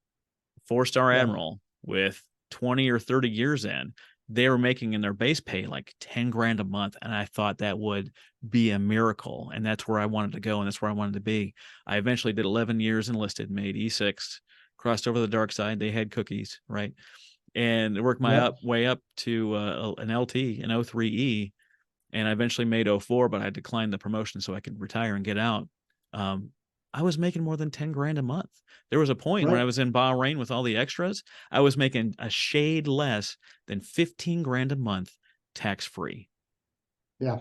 S2: 4-star admiral with 20 or 30 years in, they were making in their base pay like 10 grand a month. And I thought that would be a miracle. And that's where I wanted to go. And that's where I wanted to be. I eventually did 11 years enlisted, made E6, crossed over the dark side. They had cookies, right? And worked my way up to an LT, an 03E. And I eventually made 04, but I declined the promotion so I could retire and get out. I was making more than 10 grand a month. There was a point when I was in Bahrain with all the extras, I was making a shade less than 15 grand a month tax-free.
S3: Yeah.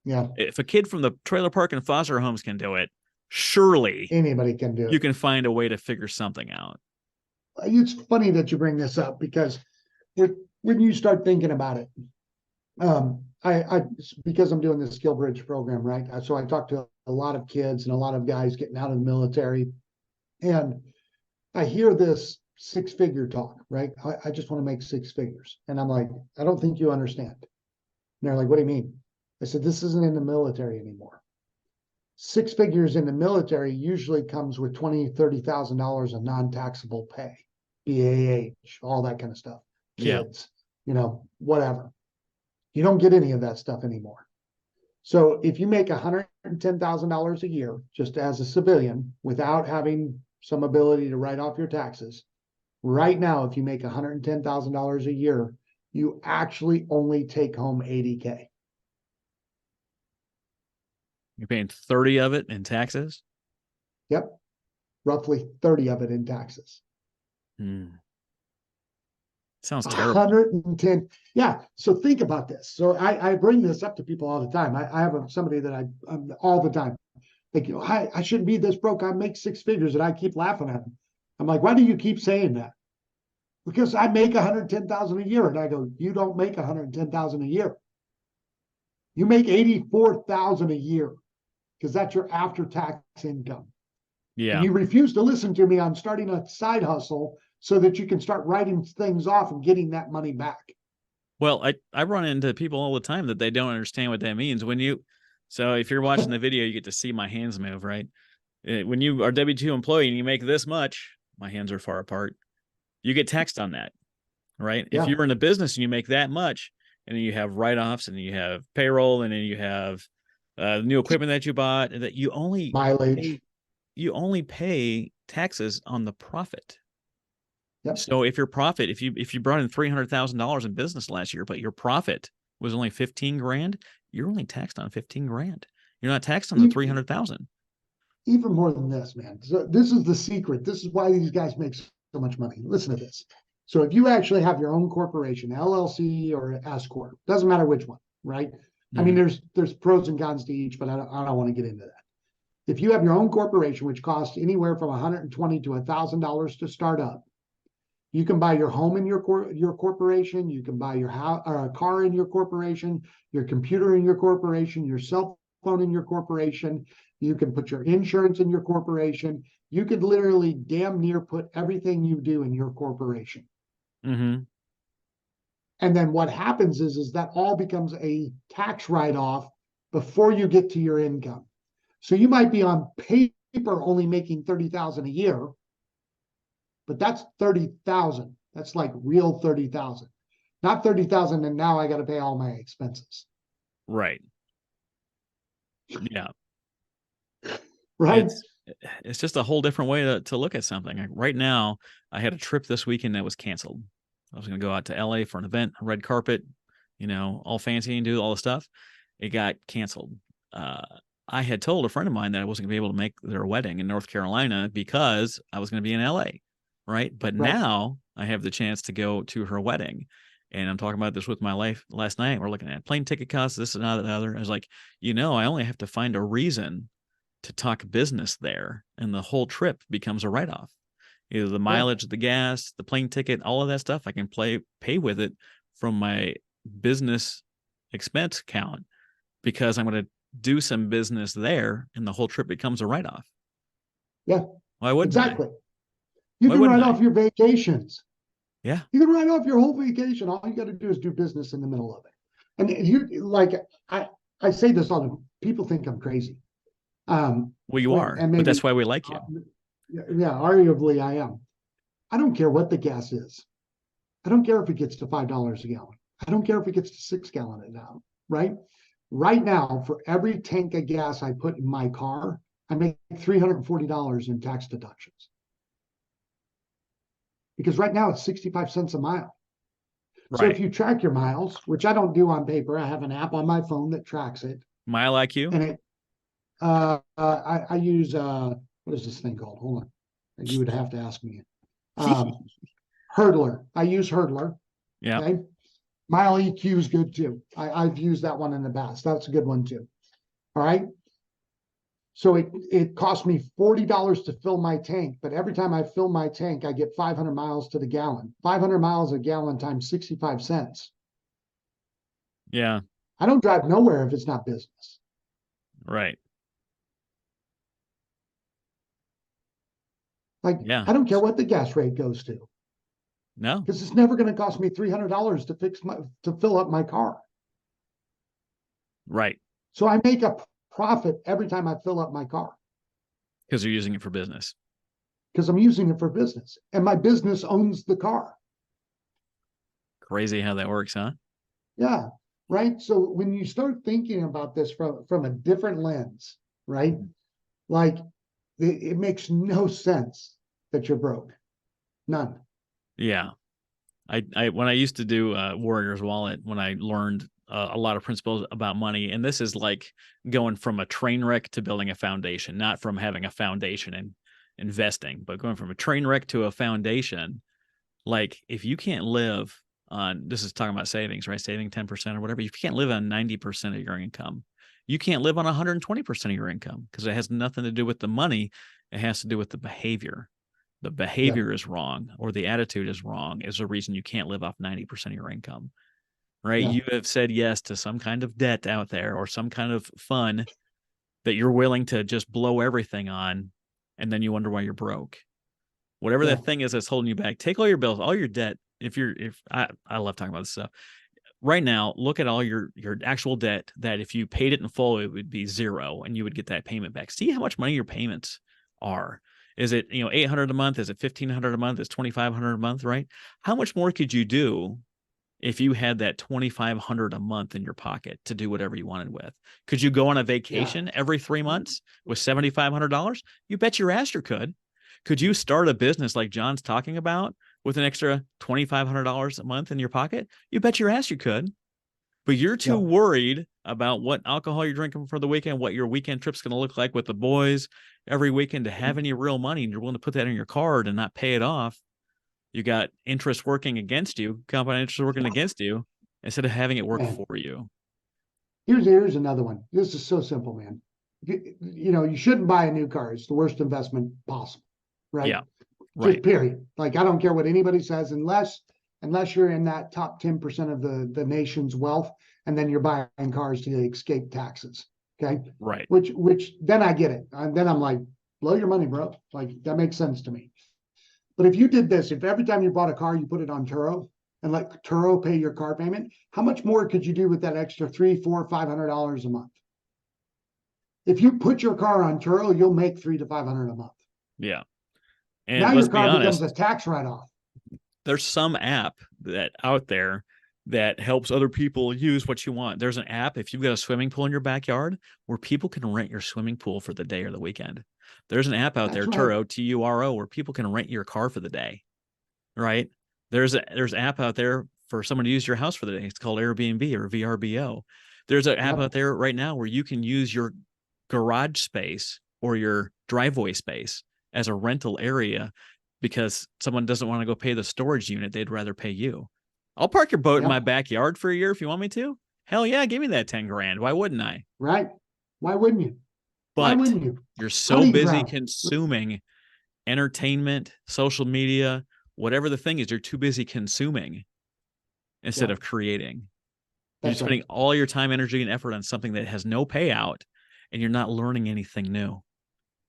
S3: Yeah.
S2: If a kid from the trailer park and foster homes can do it, surely
S3: anybody can do it.
S2: You can find a way to figure something out.
S3: It's funny that you bring this up, because when you start thinking about it, because I'm doing this Skill Bridge program, right? So I talk to a lot of kids and a lot of guys getting out of the military, and I hear this 6-figure talk, right? I just want to make 6 figures. And I'm like, I don't think you understand. And they're like, what do you mean? I said, this isn't in the military anymore. 6 figures in the military usually comes with $20,000, $30,000 of non-taxable pay, BAH, all that kind of stuff. Kids, whatever. You don't get any of that stuff anymore. So if you make $110,000 a year, just as a civilian, without having some ability to write off your taxes, right now, if you make $110,000 a year, you actually only take home $80K.
S2: You're paying 30 of it in taxes?
S3: Yep. Roughly 30 of it in taxes.
S2: Sounds terrible.
S3: 110. Yeah. So think about this. So I bring this up to people all the time. I have somebody that I'm all the time. Like, I shouldn't be this broke. I make 6 figures, and I keep laughing at them. I'm like, why do you keep saying that? Because I make 110,000 a year. And I go, you don't make 110,000 a year. You make 84,000 a year, because that's your after-tax income.
S2: Yeah.
S3: And you refuse to listen to me on starting a side hustle so that you can start writing things off and getting that money back.
S2: Well, I run into people all the time that they don't understand what that means. So if you're watching the video, you get to see my hands move, right? When you are a W-2 employee and you make this much, my hands are far apart. You get taxed on that, right?
S3: Yeah.
S2: If you're in a business and you make that much, and then you have write-offs, and then you have payroll, and then you have new equipment that you bought, and that
S3: Mileage.
S2: you only pay taxes on the profit.
S3: Yep.
S2: So if your profit, if you brought in $300,000 in business last year, but your profit was only 15 grand, you're only taxed on 15 grand. You're not taxed on the 300,000.
S3: Even more than this, man. So this is the secret. This is why these guys make so much money. Listen to this. So if you actually have your own corporation, LLC or S corp, doesn't matter which one, right? I mean, there's pros and cons to each, but I don't want to get into that. If you have your own corporation, which costs anywhere from $120 to $1,000 to start up, you can buy your home in your corporation. You can buy your house or a car in your corporation, your computer in your corporation, your cell phone in your corporation. You can put your insurance in your corporation. You could literally damn near put everything you do in your corporation.
S2: Mm-hmm.
S3: And then what happens is that all becomes a tax write-off before you get to your income. So you might be on paper only making $30,000 a year, but that's 30,000. That's like real 30,000, not 30,000. And now I got to pay all my expenses.
S2: Right. Yeah.
S3: Right.
S2: It's just a whole different way to look at something. Like right now, I had a trip this weekend that was canceled. I was going to go out to LA for an event, a red carpet, all fancy and do all the stuff. It got canceled. I had told a friend of mine that I wasn't going to be able to make their wedding in North Carolina because I was going to be in LA. Right. But now I have the chance to go to her wedding. And I'm talking about this with my wife last night. We're looking at plane ticket costs, this and that and the other. I was like, I only have to find a reason to talk business there, and the whole trip becomes a write-off. Either the mileage, the gas, the plane ticket, all of that stuff, I can pay with it from my business expense account because I'm going to do some business there, and the whole trip becomes a write-off.
S3: Yeah.
S2: Why wouldn't
S3: exactly. You can write off your vacations.
S2: Yeah.
S3: You can write off your whole vacation. All you got to do is do business in the middle of it. And you like I say this all the time. People think I'm crazy.
S2: Well, you are,
S3: and maybe,
S2: but that's why we like you.
S3: Yeah, arguably I am. I don't care what the gas is. I don't care if it gets to $5 a gallon. I don't care if it gets to $6 gallon a gallon, right? Right now, for every tank of gas I put in my car, I make $340 in tax deductions. Because right now it's 65 cents a mile. Right. So if you track your miles, which I don't do on paper, I have an app on my phone that tracks it.
S2: Mile IQ?
S3: And it I use what is this thing called? Hold on. You would have to ask me. Hurdler. I use Hurdler.
S2: Yeah.
S3: Okay. Mile EQ is good too. I've used that one in the past. That's a good one too. All right. So it cost me $40 to fill my tank, but every time I fill my tank, I get 500 miles to the gallon. 500 miles a gallon times 65 cents.
S2: Yeah.
S3: I don't drive nowhere if it's not business.
S2: Right.
S3: Like, yeah. I don't care what the gas rate goes to.
S2: No.
S3: Because it's never going to cost me $300 to fill up my car.
S2: Right.
S3: So I make a profit every time I fill up my car.
S2: Because you're using it for business.
S3: Because I'm using it for business. And my business owns the car.
S2: Crazy how that works, huh?
S3: Yeah. Right. So when you start thinking about this from a different lens, right? Like it makes no sense that you're broke. None.
S2: Yeah. I when I used to do Warrior's Wallet, when I learned a lot of principles about money, and this is like going from a train wreck to building a foundation, not from having a foundation and investing, but going from a train wreck to a foundation. Like if you can't live on, this is talking about savings, right? Saving 10% or whatever. If you can't live on 90% of your income, you can't live on 120% of your income because it has nothing to do with the money. It has to do with the behavior. The behavior is wrong, or the attitude is wrong, is the reason you can't live off 90% of your income, right? Yeah. You have said yes to some kind of debt out there or some kind of fun that you're willing to just blow everything on. And then you wonder why you're broke. Whatever that thing is that's holding you back, take all your bills, all your debt. I love talking about this stuff. Right now, look at all your actual debt that if you paid it in full, it would be zero and you would get that payment back. See how much money your payments are. Is it, 800 a month? Is it 1,500 a month? Is 2,500 a month, right? How much more could you do if you had that 2,500 a month in your pocket to do whatever you wanted with? Could you go on a vacation every 3 months with $7,500? You bet your ass you could. Could you start a business like John's talking about with an extra $2,500 a month in your pocket? You bet your ass you could. But you're too worried about what alcohol you're drinking for the weekend, what your weekend trip's going to look like with the boys every weekend to have any real money, and you're willing to put that in your card and not pay it off. You got interest working against you, compound interest working against you, instead of having it work for you.
S3: Here's another one. This is so simple, man. You shouldn't buy a new car. It's the worst investment possible, right?
S2: Yeah, right.
S3: Just period. Like, I don't care what anybody says, unless you're in that top 10% of the nation's wealth, and then you're buying cars to escape taxes. Okay.
S2: Right.
S3: Which then I get it. And then I'm like, blow your money, bro. Like, that makes sense to me. But if you did this, if every time you bought a car, you put it on Turo and let Turo pay your car payment, how much more could you do with that extra $300, $400, $500 a month? If you put your car on Turo, you'll make $300 to $500 a month.
S2: Yeah. And
S3: now
S2: let's
S3: your car
S2: be honest,
S3: becomes a tax write-off.
S2: There's some app that out there that helps other people use what you want. There's an app, if you've got a swimming pool in your backyard, where people can rent your swimming pool for the day or the weekend. There's an app out there, Turo, Turo, where people can rent your car for the day, right? There's an app out there for someone to use your house for the day. It's called Airbnb or VRBO. There's an app out there right now where you can use your garage space or your driveway space as a rental area because someone doesn't want to go pay the storage unit. They'd rather pay you. I'll park your boat in my backyard for a year if you want me to. Hell yeah, give me that 10 grand. Why wouldn't I?
S3: Right. Why wouldn't you?
S2: But you're so busy consuming entertainment, social media, whatever the thing is, you're too busy consuming instead of creating. You're spending all your time, energy, and effort on something that has no payout, and you're not learning anything new.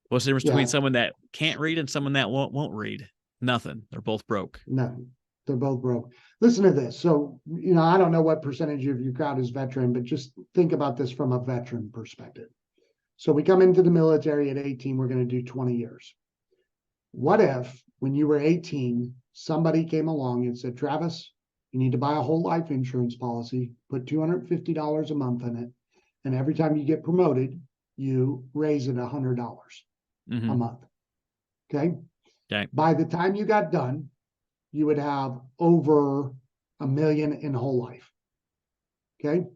S2: What's the difference between someone that can't read and someone that won't read? Nothing. They're both broke.
S3: Nothing. They're both broke. Listen to this. So, I don't know what percentage of your crowd is veteran, but just think about this from a veteran perspective. So we come into the military at 18, we're going to do 20 years. What if when you were 18, somebody came along and said, Travis, you need to buy a whole life insurance policy, put $250 a month in it, and every time you get promoted, you raise it $100 a month. Okay? By the time you got done, you would have over $1 million in whole life. Okay?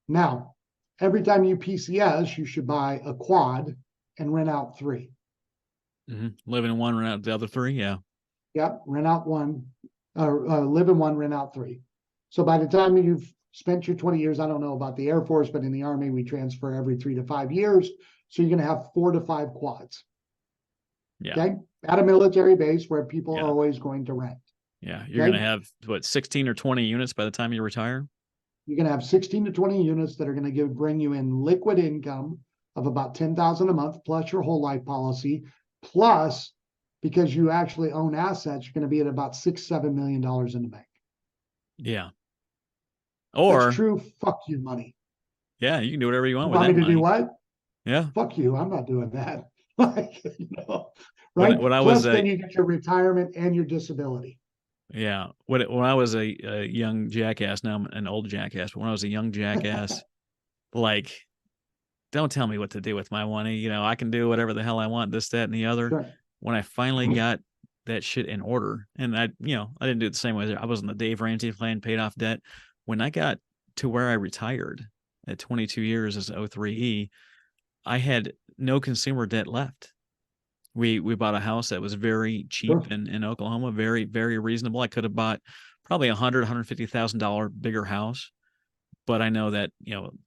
S3: Now, every time you PCS, you should buy a quad and rent out 3.
S2: Live in one, rent out the other 3. Yeah.
S3: Yep. Rent out 1, live in 1, rent out 3. So by the time you've spent your 20 years, I don't know about the Air Force, but in the Army, we transfer every 3 to 5 years. So you're going to have 4 to 5 quads.
S2: Yeah.
S3: Okay. At a military base where people are always going to rent.
S2: Yeah. You're going to have 16 or 20 units by the time you retire?
S3: You're going to have 16 to 20 units that are going to bring you in liquid income of about $10,000 a month, plus your whole life policy, plus because you actually own assets, you're going to be at about $6-7 million in the bank.
S2: Yeah. Or
S3: that's true. Fuck you, money.
S2: Yeah, you can do whatever you want
S3: You
S2: with
S3: want
S2: that
S3: me to
S2: money.
S3: do what?
S2: Yeah.
S3: Fuck you. I'm not doing that. Right.
S2: When I
S3: Plus,
S2: was
S3: then you get your retirement and your disability.
S2: Yeah. When I was a young jackass, now I'm an old jackass, but when I was a young jackass, like, don't tell me what to do with my money. I can do whatever the hell I want, this, that, and the other.
S3: Sure.
S2: When I finally got that shit in order, and I didn't do it the same way. I wasn't the Dave Ramsey plan, paid off debt. When I got to where I retired at 22 years as 03E, I had no consumer debt left. We bought a house that was very cheap in Oklahoma, very, very reasonable. I could have bought probably $150,000 bigger house, but I know that,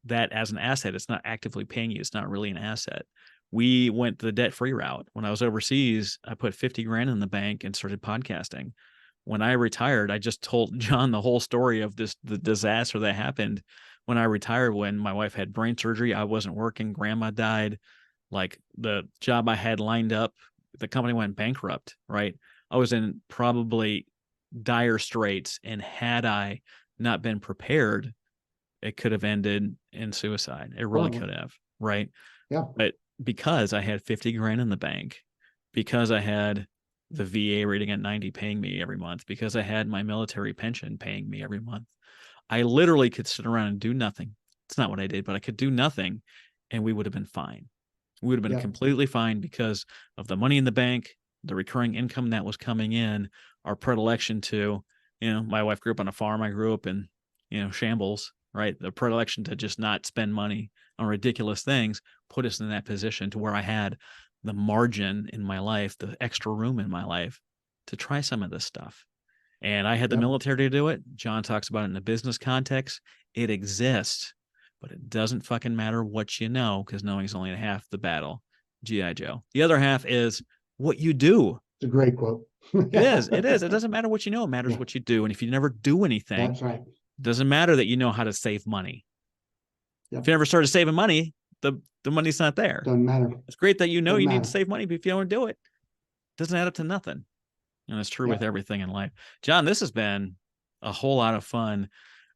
S2: that as an asset, it's not actively paying you. It's not really an asset. We went the debt-free route. When I was overseas, I put 50 grand in the bank and started podcasting. When I retired, I just told John the whole story of the disaster that happened when I retired, when my wife had brain surgery. I wasn't working. Grandma died. Like, the job I had lined up, the company went bankrupt, right? I was in probably dire straits. And had I not been prepared, it could have ended in suicide. It really could have, right?
S3: Yeah.
S2: But because I had 50 grand in the bank, because I had the VA rating at 90 paying me every month, because I had my military pension paying me every month. I literally could sit around and do nothing. It's not what I did, but I could do nothing and we would have been fine. We would have been completely fine because of the money in the bank, the recurring income that was coming in, our predilection to, my wife grew up on a farm. I grew up in, shambles, right? The predilection to just not spend money on ridiculous things put us in that position to where I had the margin in my life, the extra room in my life to try some of this stuff. And I had the military to do it. John talks about it in a business context. It exists, but it doesn't fucking matter what you know, because knowing is only half the battle. G.I. Joe. The other half is what you do.
S3: It's a great quote.
S2: It is. It is. It doesn't matter what you know. It matters what you do. And if you never do anything,
S3: that's right.
S2: It doesn't matter that you know how to save money. If you never started saving money, the money's not there.
S3: Doesn't matter.
S2: It's great that you need to save money, but if you don't do it, it doesn't add up to nothing. And it's true with everything in life. John, this has been a whole lot of fun.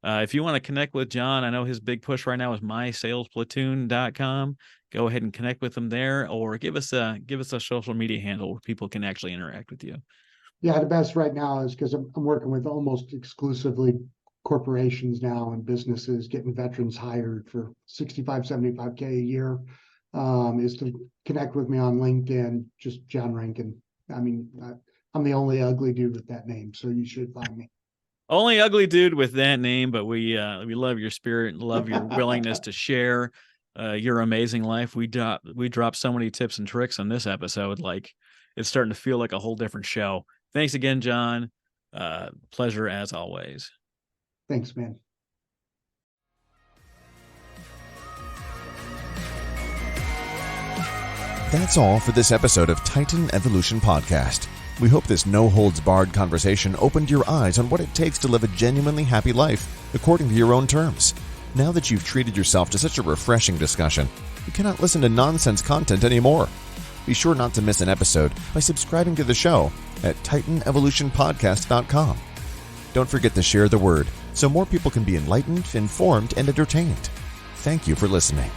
S2: If you want to connect with John, I know his big push right now is mysalesplatoon.com. Go ahead and connect with him there, or give us a social media handle where people can actually interact with you.
S3: Yeah, the best right now is because I'm working with almost exclusively corporations now and businesses getting veterans hired for 65, 75K a year, is to connect with me on LinkedIn, just John Renken. I mean, I'm the only ugly dude with that name, so you should find me.
S2: Only ugly dude with that name, but we love your spirit, love your willingness to share your amazing life. We dropped so many tips and tricks on this episode, like it's starting to feel like a whole different show. Thanks again, John. Pleasure as always.
S3: Thanks, man.
S1: That's all for this episode of Titan Evolution Podcast. We hope this no-holds-barred conversation opened your eyes on what it takes to live a genuinely happy life according to your own terms. Now that you've treated yourself to such a refreshing discussion, you cannot listen to nonsense content anymore. Be sure not to miss an episode by subscribing to the show at TitanEvolutionPodcast.com. Don't forget to share the word so more people can be enlightened, informed, and entertained. Thank you for listening.